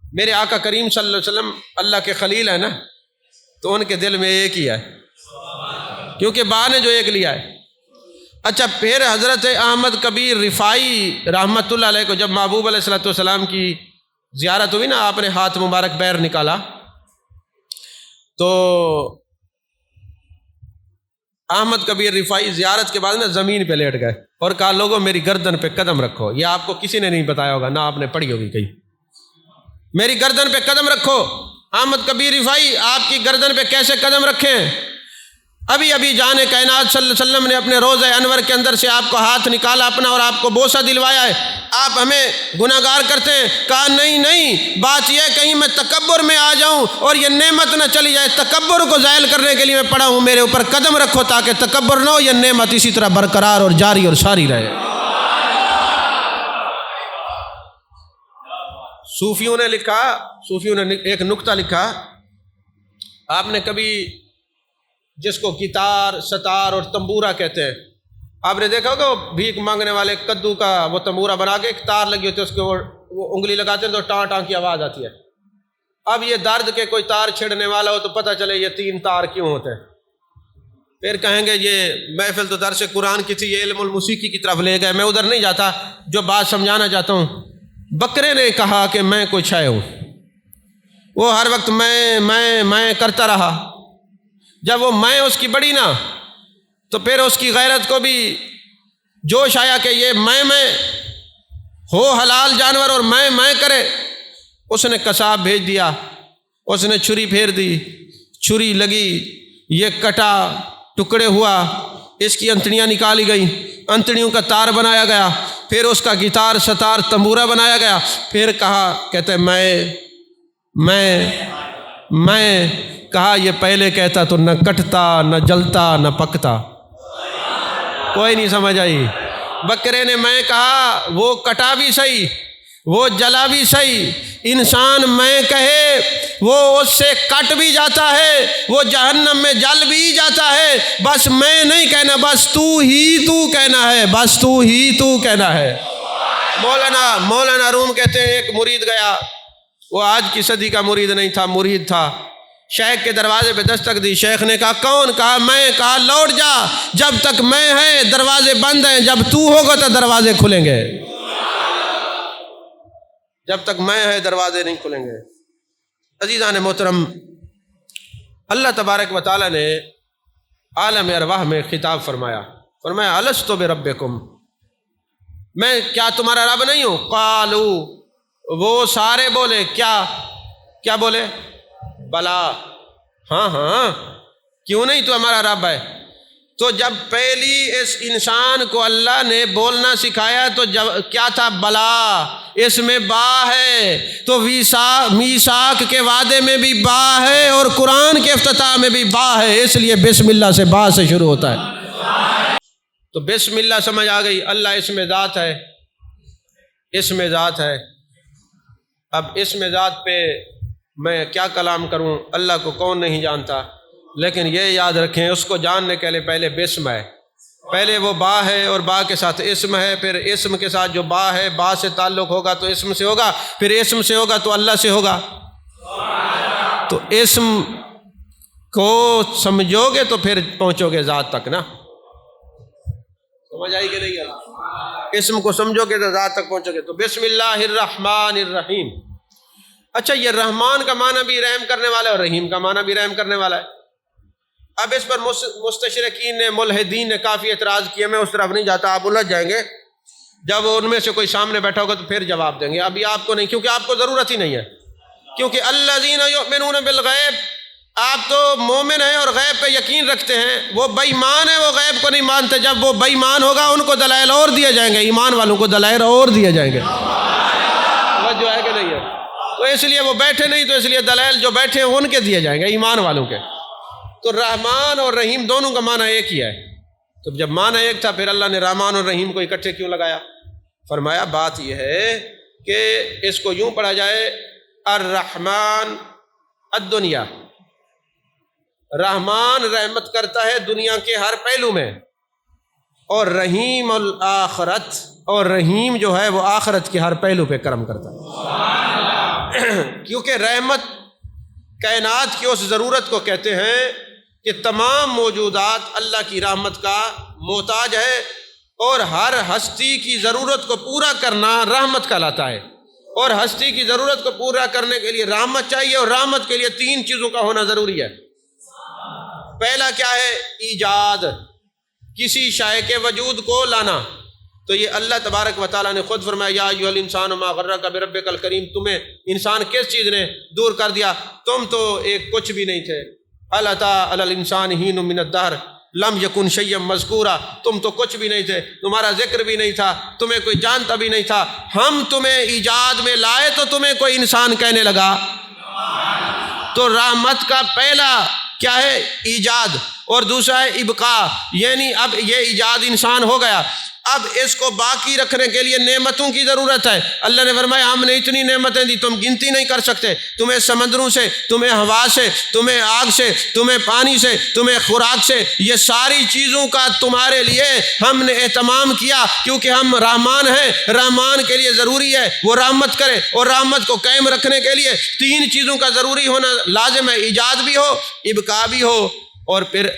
میرے آقا کریم صلی اللہ علیہ وسلم اللہ کے خلیل ہیں نا، تو ان کے دل میں ایک ہی ہے، کیونکہ با نے جو ایک لیا ہے۔ اچھا، پھر حضرت احمد کبیر رفاعی رحمۃ اللہ علیہ کو جب محبوب علیہ السلام کی زیارت ہوئی نا، آپ نے ہاتھ مبارک بیر نکالا، تو احمد کبیر رفاعی زیارت کے بعد نا زمین پہ لیٹ گئے اور کہا لوگوں میری گردن پہ قدم رکھو۔ یہ آپ کو کسی نے نہیں بتایا ہوگا، نہ آپ نے پڑھی ہوگی کہیں، میری گردن پہ قدم رکھو۔ احمد کبیر رفاعی آپ کی گردن پہ کیسے قدم رکھیں؟ ابھی ابھی جان کائنات صلی اللہ علیہ وسلم نے اپنے روضہ انور کے اندر سے آپ کو ہاتھ نکالا اپنا اور آپ کو بوسہ دلوایا ہے، آپ ہمیں گناہگار کرتے ہیں۔ کہا نہیں، بات یہ کہیں میں تکبر میں آ جاؤں اور یہ نعمت نہ چلی جائے، تکبر کو زائل کرنے کے لیے میں پڑا ہوں، میرے اوپر قدم رکھو تاکہ تکبر نہ ہو، یہ نعمت اسی طرح برقرار اور جاری اور ساری رہے۔ صوفیوں نے ایک نکتہ لکھا، آپ نے کبھی جس کو گٹار، ستار اور تمبورا کہتے ہیں، آپ نے دیکھا ہوگا وہ بھیک مانگنے والے کدو کا وہ تمبورا بنا کے ایک تار لگی ہوتی ہے، اس کے وہ انگلی لگاتے ہیں تو ٹاں ٹاں کی آواز آتی ہے۔ اب یہ درد کے کوئی تار چھیڑنے والا ہو تو پتہ چلے یہ 3 تار کیوں ہوتے ہیں، پھر کہیں گے یہ محفل تو درس قرآن کی تھی، یہ علم الموسیقی کی طرف لے گئے۔ میں ادھر نہیں جاتا، جو بات سمجھانا چاہتا ہوں، بکرے نے کہا کہ میں کوئی شے ہوں، وہ ہر وقت میں کرتا رہا، جب وہ میں اس کی بڑی نا تو پھر اس کی غیرت کو بھی جوش آیا کہ یہ میں ہو حلال جانور اور میں کرے، اس نے قصاب بھیج دیا، اس نے چھری پھیر دی، چھری لگی، یہ کٹا، ٹکڑے ہوا، اس کی انتڑیاں نکالی گئیں، انتڑیوں کا تار بنایا گیا، پھر اس کا گٹار، ستار، تمبورا بنایا گیا، پھر کہتے میں کہا یہ پہلے کہتا تو نہ کٹتا، نہ جلتا، نہ پکتا۔ کوئی نہیں سمجھ آئی؟ بکرے نے میں کہا، وہ کٹا بھی صحیح، وہ جلا بھی صحیح، انسان میں کہے وہ اس سے کٹ بھی جاتا ہے، وہ جہنم میں جل بھی جاتا ہے، بس میں نہیں کہنا، بس تو ہی تو کہنا ہے، بس تو ہی تو کہنا ہے۔ مولانا روم کہتے ہیں ایک مرید گیا، وہ آج کی صدی کا مرید نہیں تھا، مرید تھا، شیخ کے دروازے پہ دستک دی، شیخ نے کہا کون؟ کہا میں۔ کہا لوٹ جا، جب تک میں ہے دروازے بند ہیں، جب تو ہوگا تو دروازے کھلیں گے، جب تک میں ہے دروازے نہیں کھلیں گے۔ عزیزان محترم، اللہ تبارک و تعالی نے عالم ارواح میں خطاب فرمایا الستو بربکم، میں کیا تمہارا رب نہیں ہوں؟ قالو، وہ سارے بولے کیا بولے؟ بلا، ہاں، کیوں نہیں تو ہمارا رب ہے۔ تو جب پہلی اس انسان کو اللہ نے بولنا سکھایا تو کیا تھا؟ بلا، اس میں با ہے، تو میثاق کے وعدے میں بھی با ہے اور قرآن کے افتتاح میں بھی با ہے، اس لیے بسم اللہ سے با سے شروع ہوتا ہے۔ تو بسم اللہ سمجھ آ گئی، اللہ اس میں ذات ہے، اس میں ذات ہے۔ اب اس میں ذات پہ میں کیا کلام کروں، اللہ کو کون نہیں جانتا، لیکن یہ یاد رکھیں اس کو جاننے کے لیے پہلے بسم ہے، پہلے وہ با ہے اور با کے ساتھ اسم ہے، پھر اسم کے ساتھ جو با ہے، با سے تعلق ہوگا تو اسم سے ہوگا، پھر اسم سے ہوگا تو اللہ سے ہوگا۔ تو اسم کو سمجھو گے تو پھر پہنچو گے ذات تک نا، سمجھ آئی کہ نہیں ہے؟ اسم کو سمجھو گے تو ذات تک پہنچو گے۔ تو بسم اللہ الرحمن الرحیم۔ اچھا، یہ رحمان کا معنی بھی رحم کرنے والا ہے اور رحیم کا معنی بھی رحم کرنے والا ہے۔ اب اس پر مستشرقین نے، ملحدین نے کافی اعتراض کیا، میں اس طرف نہیں جاتا، آپ الجھ جائیں گے، جب ان میں سے کوئی سامنے بیٹھا ہوگا تو پھر جواب دیں گے، ابھی آپ کو نہیں، کیونکہ آپ کو ضرورت ہی نہیں ہے، کیونکہ الذین یؤمنون بالغیب، آپ تو مومن ہیں اور غیب پہ یقین رکھتے ہیں، وہ بے ایمان ہیں، وہ غیب کو نہیں مانتے۔ جب وہ بے ایمان ہوگا ان کو دلائل اور دیے جائیں گے، ایمان والوں کو دلائل اور دیے جائیں گے، جو ہے کہ نہیں ہے؟ تو اس لیے وہ بیٹھے نہیں، تو اس لیے دلائل جو بیٹھے ہیں ان کے دیے جائیں گے، ایمان والوں کے۔ تو رحمان اور رحیم دونوں کا معنی ایک ہی ہے، تو جب معنی ایک تھا پھر اللہ نے رحمان اور رحیم کو اکٹھے کیوں لگایا؟ فرمایا بات یہ ہے کہ اس کو یوں پڑھا جائے، الرحمن الدنیا، رحمان رحمت کرتا ہے دنیا کے ہر پہلو میں، اور رحیم الآخرت، اور رحیم جو ہے وہ آخرت کے ہر پہلو پہ کرم کرتا ہے۔ کیونکہ رحمت کائنات کی اس ضرورت کو کہتے ہیں کہ تمام موجودات اللہ کی رحمت کا محتاج ہے، اور ہر ہستی کی ضرورت کو پورا کرنا رحمت کہلاتا ہے، اور ہستی کی ضرورت کو پورا کرنے کے لیے رحمت چاہیے، اور رحمت کے لیے 3 چیزوں کا ہونا ضروری ہے۔ پہلا کیا ہے؟ ایجاد، کسی شے کے وجود کو لانا، تو یہ اللہ تبارک و تعالیٰ نے خود فرمایا یا ایھا الانسان ما غرک بربک الکریم، تمہیں انسان کس چیز نے دور کر دیا؟ تم تو ایک کچھ بھی نہیں تھے، هل أتى على الإنسان حين من الدهر لم یکن شیئا مذکورا، تم تو کچھ بھی نہیں تھے، تمہارا ذکر بھی نہیں تھا، تمہیں کوئی جانتا بھی نہیں تھا، ہم تمہیں ایجاد میں لائے تو تمہیں کوئی انسان کہنے لگا۔ تو رحمت کا پہلا کیا ہے؟ ایجاد، اور دوسرا ہے ابقاء، یعنی اب یہ ایجاد انسان ہو گیا، اب اس کو باقی رکھنے کے لیے نعمتوں کی ضرورت ہے۔ اللہ نے فرمایا ہم نے اتنی نعمتیں دی تم گنتی نہیں کر سکتے، تمہیں سمندروں سے، تمہیں ہوا سے، تمہیں آگ سے، تمہیں پانی سے، تمہیں خوراک سے، یہ ساری چیزوں کا تمہارے لیے ہم نے اہتمام کیا، کیونکہ ہم رحمان ہیں، رحمان کے لیے ضروری ہے وہ رحمت کرے، اور رحمت کو قائم رکھنے کے لیے تین چیزوں کا ضروری ہونا لازم ہے، ایجاد بھی ہو، ابقاء بھی ہو، اور پھر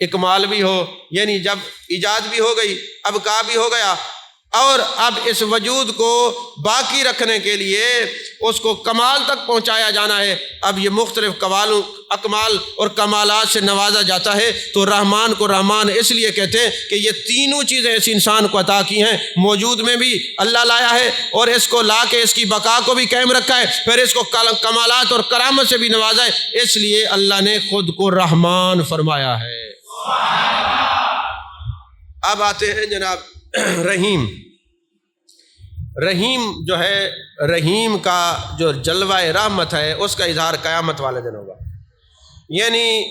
اکمال بھی ہو، یعنی جب ایجاد بھی ہو گئی، ابقاء بھی ہو گیا، اور اب اس وجود کو باقی رکھنے کے لیے اس کو کمال تک پہنچایا جانا ہے۔ اب یہ مختلف اکمال اور کمالات سے نوازا جاتا ہے، تو رحمان کو رحمان اس لیے کہتے ہیں کہ یہ تینوں چیزیں اس انسان کو عطا کی ہیں، موجود میں بھی اللہ لایا ہے، اور اس کو لا کے اس کی بقا کو بھی قائم رکھا ہے، پھر اس کو کمالات اور کرامت سے بھی نوازا ہے، اس لیے اللہ نے خود کو رحمان فرمایا ہے۔ اب آتے ہیں جناب رحیم۔ رحیم جو ہے، رحیم کا جو جلوہ رحمت ہے اس کا اظہار قیامت والے دن ہوگا، یعنی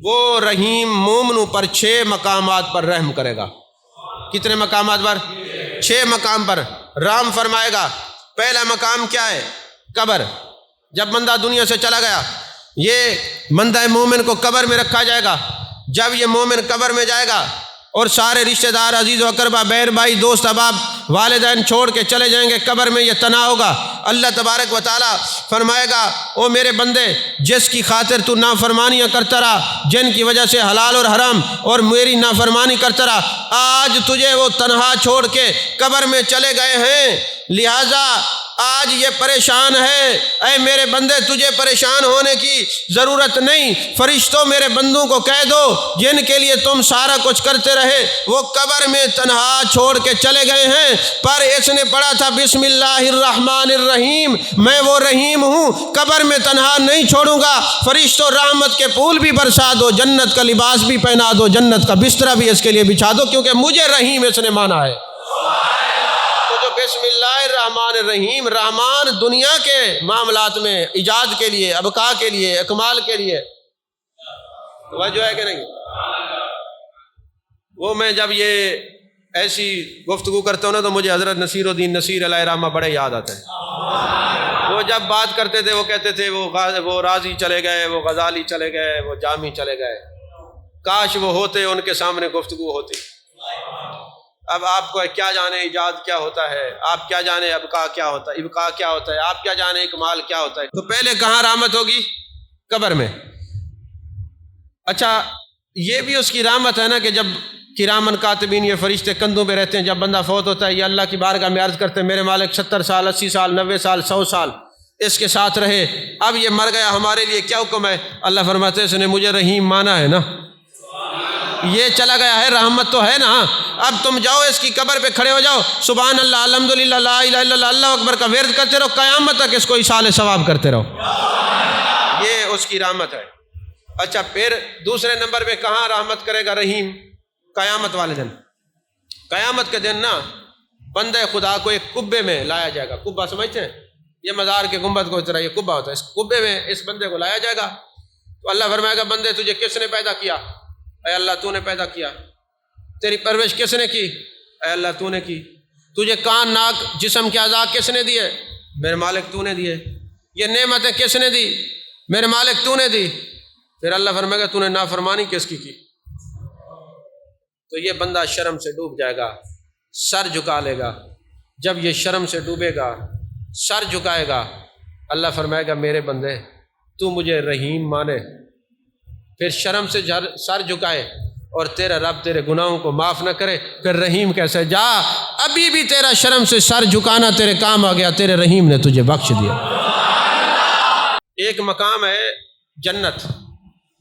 وہ رحیم مومنوں پر 6 مقامات پر رحم کرے گا۔ کتنے مقامات پر؟ 6 مقام پر رحم فرمائے گا۔ پہلا مقام کیا ہے؟ قبر۔ جب بندہ دنیا سے چلا گیا، یہ بندہ مومن کو قبر میں رکھا جائے گا۔ جب یہ مومن قبر میں جائے گا اور سارے رشتہ دار، عزیز و اقربا، بہن بھائی، دوست احباب، والدین چھوڑ کے چلے جائیں گے، قبر میں یہ تنہا ہوگا۔ اللہ تبارک و تعالیٰ فرمائے گا او میرے بندے، جس کی خاطر تو نافرمانیاں کرتا رہا، جن کی وجہ سے حلال اور حرام اور میری نافرمانی کرتا رہا، آج تجھے وہ تنہا چھوڑ کے قبر میں چلے گئے ہیں، لہٰذا آج یہ پریشان ہے۔ اے میرے بندے، تجھے پریشان ہونے کی ضرورت نہیں، فرشتوں میرے بندوں کو کہہ دو جن کے لیے تم سارا کچھ کرتے رہے، وہ قبر میں تنہا چھوڑ کے چلے گئے ہیں، پر اس نے پڑھا تھا بسم اللہ الرحمن الرحیم، میں وہ رحیم ہوں، قبر میں تنہا نہیں چھوڑوں گا۔ فرشتوں رحمت کے پھول بھی برسا دو، جنت کا لباس بھی پہنا دو، جنت کا بستر بھی اس کے لیے بچھا دو، کیونکہ مجھے رحیم اس نے مانا ہے۔ بسم اللہ الرحمن الرحیم، رحمان دنیا کے معاملات میں ایجاد کے لیے، ابقاء کے لیے، اکمال کے لیے، توجہ ہے کہ نہیں؟ وہ میں جب یہ ایسی گفتگو کرتا ہوں نا تو مجھے حضرت نصیر الدین نصیر علیہ رحمہ بڑے یاد آتے ہیں۔ وہ جب بات کرتے تھے وہ کہتے تھے وہ رازی چلے گئے، وہ غزالی چلے گئے، وہ جامی چلے گئے، کاش وہ ہوتے، ان کے سامنے گفتگو ہوتی۔ اب آپ کو کیا جانے ایجاد کیا ہوتا ہے، آپ کیا جانے ابقاء کیا ہوتا ہے، ابقاء کیا ہوتا ہے، آپ کیا جانے اکمال کیا ہوتا ہے۔ تو پہلے کہاں رحمت ہوگی؟ قبر میں۔ اچھا، یہ بھی اس کی رحمت ہے نا کہ جب کرامن کاتبین، یہ فرشتے کندھوں پہ رہتے ہیں، جب بندہ فوت ہوتا ہے یہ اللہ کی بارگاہ میں عرض کرتے ہیں میرے مالک 70 سال 80 سال 90 سال 100 سال اس کے ساتھ رہے، اب یہ مر گیا، ہمارے لیے کیا حکم ہے؟ اللہ فرماتے ہیں اس نے مجھے رحیم مانا ہے نا، یہ چلا گیا ہے، رحمت تو ہے نا، اب تم جاؤ اس کی قبر پہ کھڑے ہو جاؤ، سبحان اللہ، الحمدللہ، لا الہ الا اللہ، اللہ اکبر کا ورد کرتے رہو، قیامت تک اس کو ایصال ثواب کرتے رہو، یہ اس کی رحمت ہے۔ اچھا، پھر دوسرے نمبر پہ کہاں رحمت کرے گا رحیم؟ قیامت والے دن۔ قیامت کے دن نا بندے خدا کو ایک کبے میں لایا جائے گا۔ کبا سمجھتے ہیں؟ یہ مزار کے گنبد کو طرح یہ کبا ہوتا ہے، اس کبے میں اس بندے کو لایا جائے گا، تو اللہ فرمائے گا بندے تجھے کس نے پیدا کیا؟ اے اللہ تو نے پیدا کیا۔ تیری پرورش کس نے کی؟ اے اللہ تو نے کی۔ تجھے کان ناک جسم کے اعضاء کس نے دیے؟ میرے مالک تو نے دیے۔ یہ نعمتیں کس نے دی؟ میرے مالک تو نے دی۔ پھر اللہ فرمائے گا تو نے نافرمانی کس کی؟ تو یہ بندہ شرم سے ڈوب جائے گا، سر جھکا لے گا۔ جب یہ شرم سے ڈوبے گا، سر جھکائے گا، اللہ فرمائے گا میرے بندے تو مجھے رحیم مانے، پھر شرم سے سر جھکائے اور تیرا رب تیرے گناہوں کو معاف نہ کرے، پھر رحیم کیسے؟ جا، ابھی بھی تیرا شرم سے سر جھکانا تیرے کام آ گیا، تیرے رحیم نے تجھے بخش دیا۔ ایک مقام ہے جنت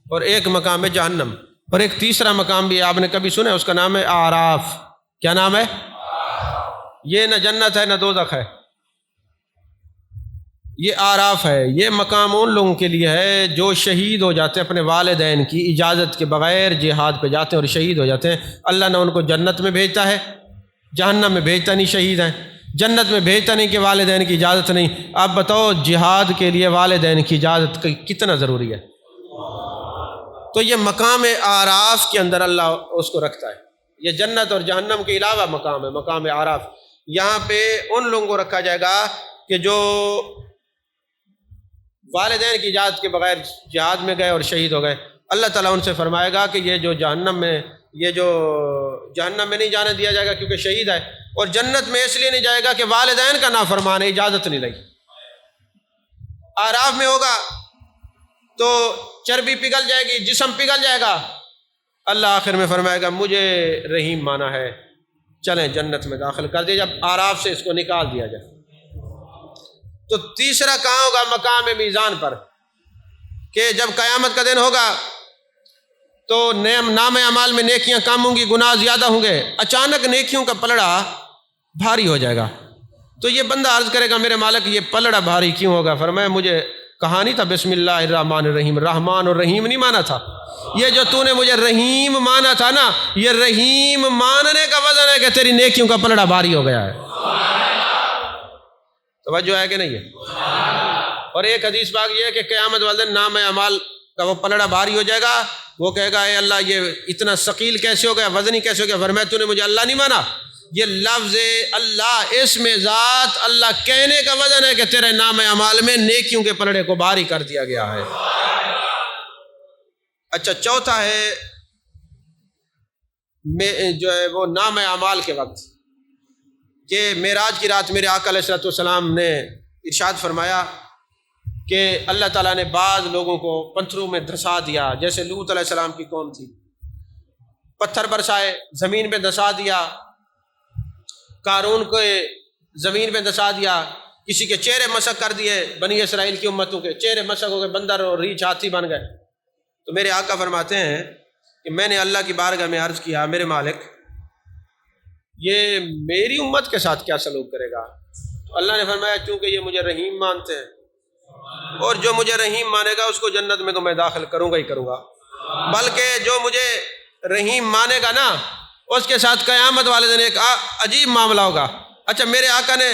اور ایک مقام ہے جہنم، اور ایک تیسرا مقام بھی آپ نے کبھی سنا ہے، اس کا نام ہے اعراف۔ کیا نام ہے؟ یہ نہ جنت ہے نہ دوزخ ہے، یہ آراف ہے، یہ مقام ان لوگوں کے لیے ہے جو شہید ہو جاتے ہیں، اپنے والدین کی اجازت کے بغیر جہاد پہ جاتے ہیں اور شہید ہو جاتے ہیں۔ اللہ نہ ان کو جنت میں بھیجتا ہے، جہنم میں بھیجتا نہیں، شہید ہیں، جنت میں بھیجتا نہیں کہ والدین کی اجازت نہیں۔ آپ بتاؤ جہاد کے لیے والدین کی اجازت کتنا ضروری ہے؟ تو یہ مقام آراف کے اندر اللہ اس کو رکھتا ہے۔ یہ جنت اور جہنم کے علاوہ مقام ہے، مقام آراف۔ یہاں پہ ان لوگوں کو رکھا جائے گا کہ جو والدین کی اجازت کے بغیر جہاد میں گئے اور شہید ہو گئے۔ اللہ تعالیٰ ان سے فرمائے گا کہ یہ جو جہنم میں نہیں جانے دیا جائے گا کیونکہ شہید ہے، اور جنت میں اس لیے نہیں جائے گا کہ والدین کا نافرمان ہے، اجازت نہیں لگی۔ آراف میں ہوگا تو چربی پگھل جائے گی، جسم پگھل جائے گا، اللہ آخر میں فرمائے گا مجھے رحیم مانا ہے، چلیں جنت میں داخل کر دیا، جب آراف سے اس کو نکال دیا جائے۔ تو تیسرا کہاں ہوگا؟ مقام میزان پر، کہ جب قیامت کا دن ہوگا تو نام اعمال میں نیکیاں کم ہوں گی، گناہ زیادہ ہوں گے، اچانک نیکیوں کا پلڑا بھاری ہو جائے گا۔ تو یہ بندہ عرض کرے گا میرے مالک یہ پلڑا بھاری کیوں ہوگا؟ فرمایا مجھے کہا نہیں تھا بسم اللہ الرحمن الرحیم، رحمان اور رحیم نہیں مانا تھا؟ یہ جو تو نے مجھے رحیم مانا تھا نا، یہ رحیم ماننے کا وزن ہے کہ تیری نیکیوں کا پلڑا بھاری ہو گیا ہے۔ توجہ ہے کہ نہیں ہے؟ اور ایک حدیث پاک یہ ہے کہ قیامت والے دن نام اعمال کا وہ پلڑا بھاری ہو جائے گا، وہ کہے گا اے اللہ یہ اتنا ثقیل کیسے ہو گیا، وزنی کیسے ہو گیا؟ فرمایا تو نے مجھے اللہ نہیں مانا، یہ لفظ اللہ اسم ذات اللہ کہنے کا وزن ہے کہ تیرے نام اعمال میں نیکیوں کے پلڑے کو بھاری کر دیا گیا ہے۔ اچھا چوتھا ہے جو ہے وہ نام اعمال کے وقت، کہ معراج کی رات میرے آقا علیہ السلام نے ارشاد فرمایا کہ اللہ تعالیٰ نے بعض لوگوں کو پتھروں میں دھسا دیا، جیسے لوط علیہ السلام کی قوم تھی، پتھر برسائے، زمین پہ دھسا دیا، قارون کو زمین پہ دھسا دیا، کسی کے چہرے مسخ کر دیے، بنی اسرائیل کی امتوں کے چہرے مسخ ہو گئے، بندر اور ریچھ ہاتھی بن گئے۔ تو میرے آقا فرماتے ہیں کہ میں نے اللہ کی بارگاہ میں عرض کیا میرے مالک یہ میری امت کے ساتھ کیا سلوک کرے گا؟ تو اللہ نے فرمایا چونکہ یہ مجھے رحیم مانتے ہیں، اور جو مجھے رحیم مانے گا اس کو جنت میں تو میں داخل کروں گا ہی کروں گا، بلکہ جو مجھے رحیم مانے گا نا اس کے ساتھ قیامت والے دن ایک عجیب معاملہ ہوگا۔ اچھا میرے آقا نے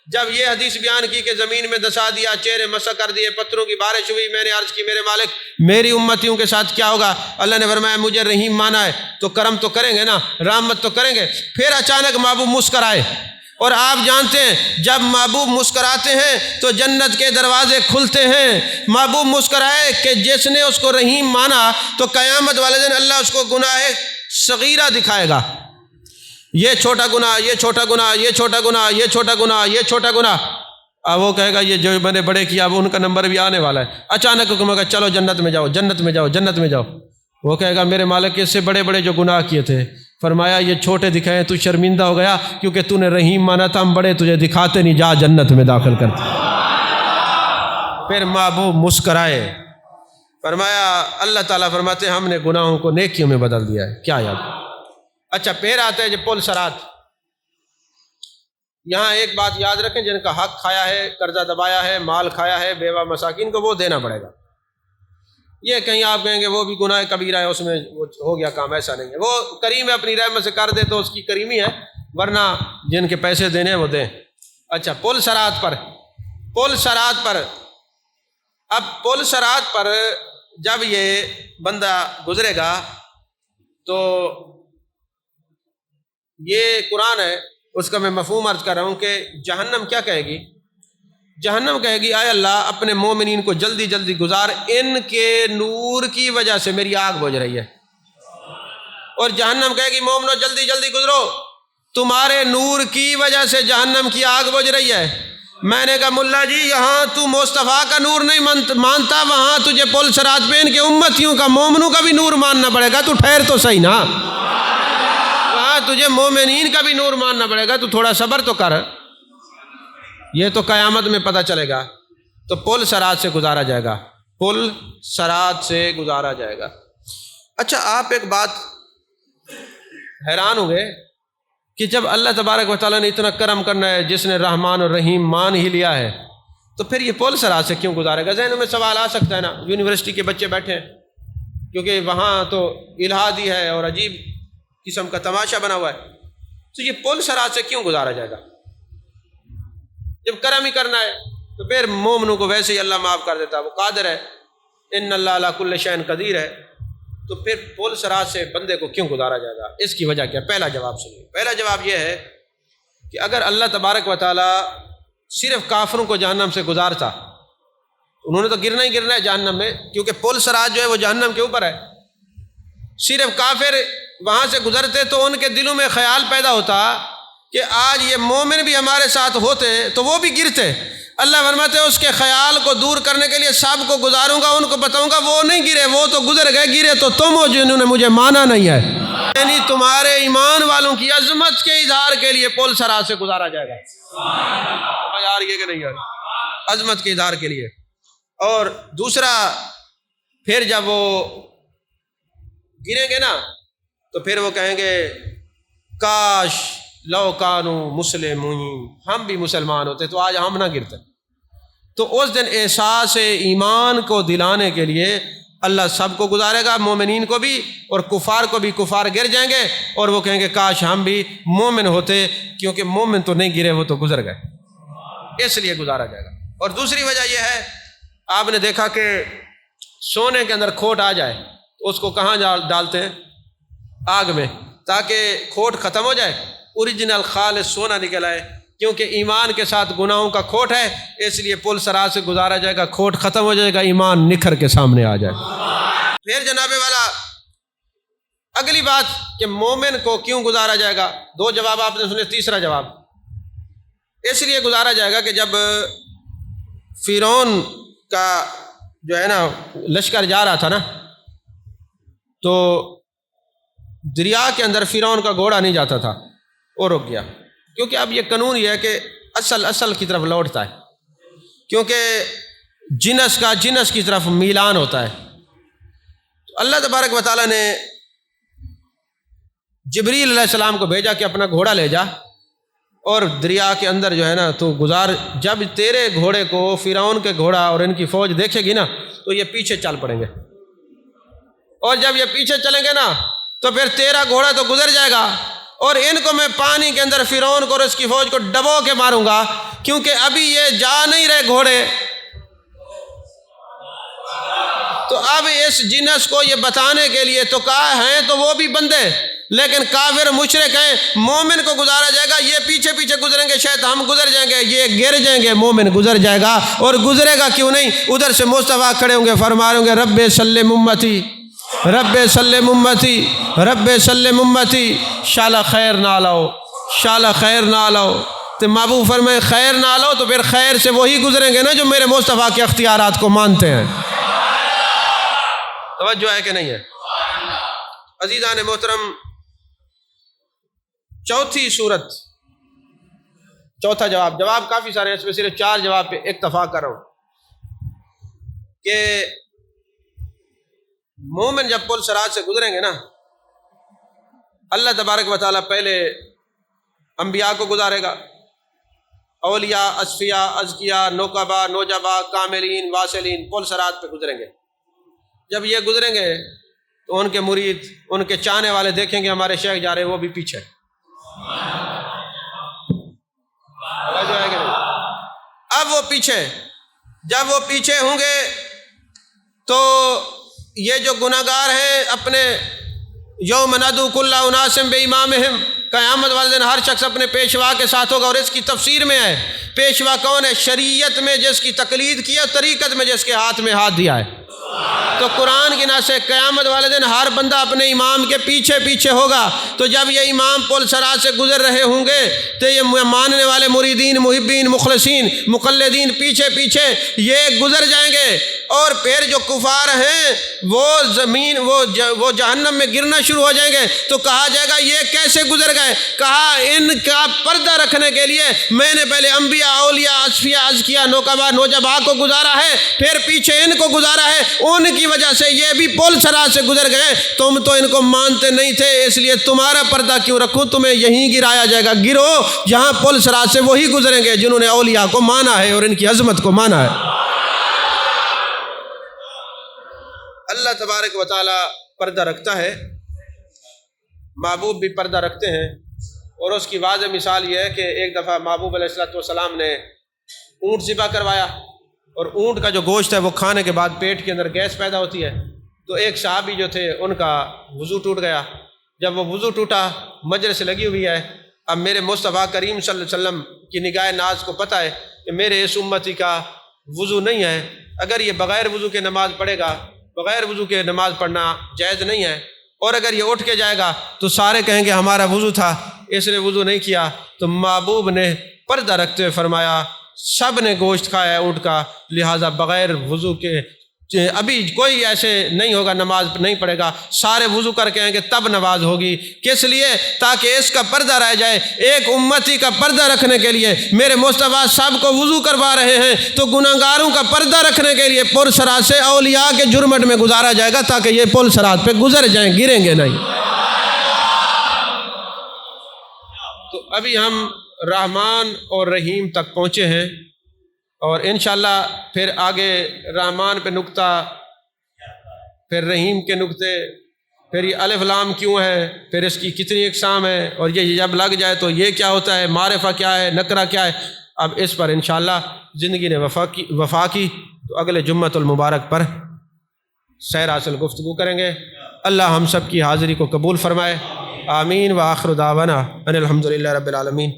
جب یہ حدیث بیان کی کہ زمین میں دھسا دیا، چہرے مسخ کر دیے، پتھروں کی بارش ہوئی، میں نے عرض کی میرے مالک میری امتیوں کے ساتھ کیا ہوگا؟ اللہ نے فرمایا مجھے رحیم مانا ہے تو کرم تو کریں گے نا، رحمت تو کریں گے۔ پھر اچانک محبوب مسکرائے، اور آپ جانتے ہیں جب محبوب مسکراتے ہیں تو جنت کے دروازے کھلتے ہیں۔ محبوب مسکرائے کہ جس نے اس کو رحیم مانا تو قیامت والے دن اللہ اس کو گناہ صغیرہ دکھائے گا، یہ چھوٹا گناہ، یہ چھوٹا گناہ، یہ چھوٹا گناہ، یہ چھوٹا گناہ، یہ چھوٹا گناہ۔ اب وہ کہے گا یہ جو میں نے بڑے کیا اب ان کا نمبر بھی آنے والا ہے۔ اچانک حکم ہوگا چلو جنت میں جاؤ، جنت میں جاؤ، جنت میں جاؤ۔ وہ کہے گا میرے مالک اس سے بڑے بڑے جو گناہ کیے تھے، فرمایا یہ چھوٹے دکھائے، تو شرمندہ ہو گیا کیونکہ تو نے رحیم مانا تھا، ہم بڑے تجھے دکھاتے نہیں، جا جنت میں داخل کرتے۔ پھر محبوب مسکرائے، فرمایا اللہ تعالیٰ فرماتے ہیں ہم نے گناہوں کو نیکیوں میں بدل دیا ہے۔ کیا یاد؟ اچھا پھر آتے ہیں جو پل سرات۔ یہاں ایک بات یاد رکھیں، جن کا حق کھایا ہے، قرضہ دبایا ہے، مال کھایا ہے، بیوہ مساکین کو وہ دینا پڑے گا۔ یہ کہیں آپ کہیں گے وہ بھی گناہ کبیرہ ہے، اس میں وہ ہو گیا کام، ایسا نہیں ہے۔ وہ کریم ہے، اپنی رحمت سے کر دے تو اس کی کریمی ہے، ورنہ جن کے پیسے دینے ہیں وہ دیں۔ اچھا پل سرات پر، پل سرات پر، اب پل سرات پر جب یہ بندہ گزرے گا تو یہ قرآن ہے، اس کا میں مفہوم عرض کر رہا ہوں کہ جہنم کیا کہے گی؟ جہنم کہے گی اے اللہ اپنے مومنین کو جلدی جلدی گزار، ان کے نور کی وجہ سے میری آگ بجھ رہی ہے۔ اور جہنم کہے گی مومنو جلدی جلدی گزرو، تمہارے نور کی وجہ سے جہنم کی آگ بجھ رہی ہے۔ میں نے کہا ملا جی یہاں تو مصطفیٰ کا نور نہیں مانتا، وہاں تجھے پل صراط پہ ان کے امتیوں کا، مومنوں کا بھی نور ماننا پڑے گا، تو ٹھہر تو صحیح نا، وہاں تجھے مومنین کا بھی نور ماننا پڑے گا، تو تھوڑا صبر تو کر، یہ تو قیامت میں پتہ چلے گا۔ تو پل صراط سے گزارا جائے گا، پل صراط سے گزارا جائے گا۔ اچھا آپ ایک بات حیران ہوئے کہ جب اللہ تبارک و تعالیٰ نے اتنا کرم کرنا ہے، جس نے رحمان اور رحیم مان ہی لیا ہے، تو پھر یہ پول سرات سے کیوں گزارے گا؟ ذہنوں میں سوال آ سکتا ہے نا، یونیورسٹی کے بچے بیٹھے ہیں، کیونکہ وہاں تو الہادی ہے اور عجیب قسم کا تماشا بنا ہوا ہے، تو یہ پول سرات سے کیوں گزارا جائے گا؟ جب کرم ہی کرنا ہے تو پھر مومنوں کو ویسے ہی اللہ معاف کر دیتا ہے، وہ قادر ہے، ان اللہ علی کل شیء قدیر ہے، تو پھر پول سرات سے بندے کو کیوں گزارا جائے گا؟ اس کی وجہ کیا؟ پہلا جواب سنیے۔ پہلا جواب یہ ہے کہ اگر اللہ تبارک و تعالیٰ صرف کافروں کو جہنم سے گزارتا، انہوں نے تو گرنا ہی گرنا ہے جہنم میں، کیونکہ پول سرات جو ہے وہ جہنم کے اوپر ہے، صرف کافر وہاں سے گزرتے تو ان کے دلوں میں خیال پیدا ہوتا کہ آج یہ مومن بھی ہمارے ساتھ ہوتے تو وہ بھی گرتے۔ اللہ فرماتے ہیں اس کے خیال کو دور کرنے کے لیے سب کو گزاروں گا، ان کو بتاؤں گا وہ نہیں گرے، وہ تو گزر گئے، گرے تو تم ہو جنہوں نے مجھے مانا نہیں ہے۔ یعنی تمہارے ایمان والوں کی عظمت کے اظہار کے لیے پول سرات سے گزارا جائے گا۔ یار یہ کہ نہیں یار، عظمت کے اظہار کے لیے۔ اور دوسرا، پھر جب وہ گریں گے نا تو پھر وہ کہیں گے کاش لو کانو مسلمین، ہم بھی مسلمان ہوتے تو آج ہم نہ گرتے۔ تو اس دن احساس ایمان کو دلانے کے لیے اللہ سب کو گزارے گا، مومنین کو بھی اور کفار کو بھی۔ کفار گر جائیں گے اور وہ کہیں گے کاش ہم بھی مومن ہوتے، کیونکہ مومن تو نہیں گرے، وہ تو گزر گئے، اس لیے گزارا جائے گا۔ اور دوسری وجہ یہ ہے، آپ نے دیکھا کہ سونے کے اندر کھوٹ آ جائے تو اس کو کہاں ڈالتے ہیں؟ آگ میں، تاکہ کھوٹ ختم ہو جائے، اوریجنل خالص سونا نکل آئے، کیونکہ ایمان کے ساتھ گناہوں کا کھوٹ ہے، اس لیے پل سرات سے گزارا جائے گا، کھوٹ ختم ہو جائے گا، ایمان نکھر کے سامنے آ جائے۔ پھر جناب والا اگلی بات کہ مومن کو کیوں گزارا جائے گا؟ دو جواب آپ نے سنے، تیسرا جواب اس لیے گزارا جائے گا کہ جب فرعون کا جو ہے نا لشکر جا رہا تھا نا، تو دریا کے اندر فرعون کا گھوڑا نہیں جاتا تھا، وہ رک گیا، کیونکہ اب یہ قانون یہ ہے کہ اصل کی طرف لوٹتا ہے، کیونکہ جنس کی طرف میلان ہوتا ہے۔ تو اللہ تبارک و تعالیٰ نے جبریل علیہ السلام کو بھیجا کہ اپنا گھوڑا لے جا اور دریا کے اندر جو ہے نا تو گزار، جب تیرے گھوڑے کو فرعون کے گھوڑا اور ان کی فوج دیکھے گی نا تو یہ پیچھے چل پڑیں گے، اور جب یہ پیچھے چلیں گے نا تو پھر تیرا گھوڑا تو گزر جائے گا، اور ان کو میں پانی کے اندر فرعون کو اور اس کی فوج کو ڈبو کے ماروں گا، کیونکہ ابھی یہ جا نہیں رہے گھوڑے۔ تو اب اس جنس کو یہ بتانے کے لیے تو کہا ہیں تو وہ بھی بندے، لیکن کافر مشرک ہیں، مومن کو گزارا جائے گا، یہ پیچھے پیچھے گزریں گے، شاید ہم گزر جائیں گے، یہ گر جائیں گے، مومن گزر جائے گا، اور گزرے گا کیوں نہیں؟ ادھر سے مصطفیٰ کھڑے ہوں گے، فرما رہے ہوں گے رب سلم امتی، رب سلم امتی، رب سلم امتی، شالا خیر نہ لاؤ، شالا خیر نہ لاؤ۔ تو محبوب فرمائے خیر نہ لاؤ تو پھر خیر سے وہی گزریں گے نا جو میرے مصطفیٰ کے اختیارات کو مانتے ہیں۔ توجہ ہے کہ نہیں ہے؟ عزیزان محترم، چوتھی صورت، چوتھا جواب کافی سارے ہیں، اس میں صرف 4 جواب پہ اکتفا کر رہا ہوں کہ مومن جب پل سرات سے گزریں گے نا، اللہ تبارک و تعالیٰ پہلے انبیاء کو گزارے گا، اولیاء، اصفیاء، ازکیاء، نقبا، نوجبا، کاملین، واصلین پل سرات پہ گزریں گے۔ جب یہ گزریں گے تو ان کے مرید، ان کے چاہنے والے دیکھیں گے ہمارے شیخ جا رہے، وہ بھی پیچھے۔ اب وہ پیچھے، جب وہ پیچھے ہوں گے تو یہ جو گناہگار ہیں اپنے یوم ندعو کل اناس بامامہم، قیامت والے دن ہر شخص اپنے پیشوا کے ساتھ ہوگا، اور اس کی تفسیر میں ہے پیشوا کون ہے؟ شریعت میں جس کی تقلید کی ہے، طریقت میں جس کے ہاتھ میں ہاتھ دیا ہے۔ تو قرآن کی نص سے قیامت والے دن ہر بندہ اپنے امام کے پیچھے پیچھے ہوگا۔ تو جب یہ امام پل سرات سے گزر رہے ہوں گے تو یہ ماننے والے مریدین، محبین، مخلصین، مقلدین پیچھے پیچھے یہ گزر جائیں گے، اور پھر جو کفار ہیں وہ زمین وہ جہنم میں گرنا شروع ہو جائیں گے، تو کہا جائے گا یہ کیسے گزر گئے؟ کہا ان کا پردہ رکھنے کے لیے میں نے پہلے انبیاء، اولیاء، اصفیاء، ازکیاء، نوجبا کو گزارا ہے، پھر پیچھے ان کو گزارا ہے، ان کی وجہ سے یہ بھی پل صراط سے گزر گئے، تم تو ان کو مانتے نہیں تھے، اس لیے تمہارا پردہ کیوں رکھوں، تمہیں یہیں گرایا جائے گا، گرو جہاں پل صراط سے وہی گزریں گے جنہوں نے اولیاء کو مانا ہے اور ان کی عظمت کو مانا ہے۔ اللہ تبارک و تعالی پردہ رکھتا ہے، محبوب بھی پردہ رکھتے ہیں، اور اس کی واضح مثال یہ ہے کہ ایک دفعہ محبوب علیہ السلام نے اونٹ ذبح کروایا، اور اونٹ کا جو گوشت ہے وہ کھانے کے بعد پیٹ کے اندر گیس پیدا ہوتی ہے، تو ایک صحابی جو تھے ان کا وضو ٹوٹ گیا۔ جب وہ وضو ٹوٹا، مجلس لگی ہوئی ہے، اب میرے مصطفیٰ کریم صلی اللہ علیہ وسلم کی نگاہ ناز کو پتہ ہے کہ میرے اس امتی کا وضو نہیں ہے، اگر یہ بغیر وضو کے نماز پڑھے گا، بغیر وضو کے نماز پڑھنا جائز نہیں ہے، اور اگر یہ اٹھ کے جائے گا تو سارے کہیں گے ہمارا وضو تھا، اس نے وضو نہیں کیا۔ تو محبوب نے پردہ رکھتے ہوئے فرمایا سب نے گوشت کھایا ہے اونٹ کا، لہٰذا بغیر وضو کے ابھی کوئی ایسے نہیں ہوگا نماز نہیں پڑھے گا، سارے وضو کر کے آئیں گے تب نماز ہوگی۔ کس لیے؟ تاکہ اس کا پردہ رہ جائے۔ ایک امتی کا پردہ رکھنے کے لیے میرے مصطفیٰ سب کو وضو کروا رہے ہیں، تو گناہگاروں کا پردہ رکھنے کے لیے پل صراط سے اولیاء کے جرمٹ میں گزارا جائے گا تاکہ یہ پل صراط پہ گزر جائیں، گریں گے نہیں۔ تو ابھی ہم رحمان اور رحیم تک پہنچے ہیں، اور انشاءاللہ پھر آگے رحمان پہ نقطہ، پھر رحیم کے نقطے، پھر یہ الف لام کیوں ہے، پھر اس کی کتنی اقسام ہے، اور یہ جب لگ جائے تو یہ کیا ہوتا ہے، معرفہ کیا ہے، نکرہ کیا ہے۔ اب اس پر انشاءاللہ زندگی نے وفا کی تو اگلے جمعۃ المبارک پر سیر حاصل گفتگو کریں گے۔ اللہ ہم سب کی حاضری کو قبول فرمائے، آمین۔ وآخر دعوانا ان الحمدللہ رب العالمین۔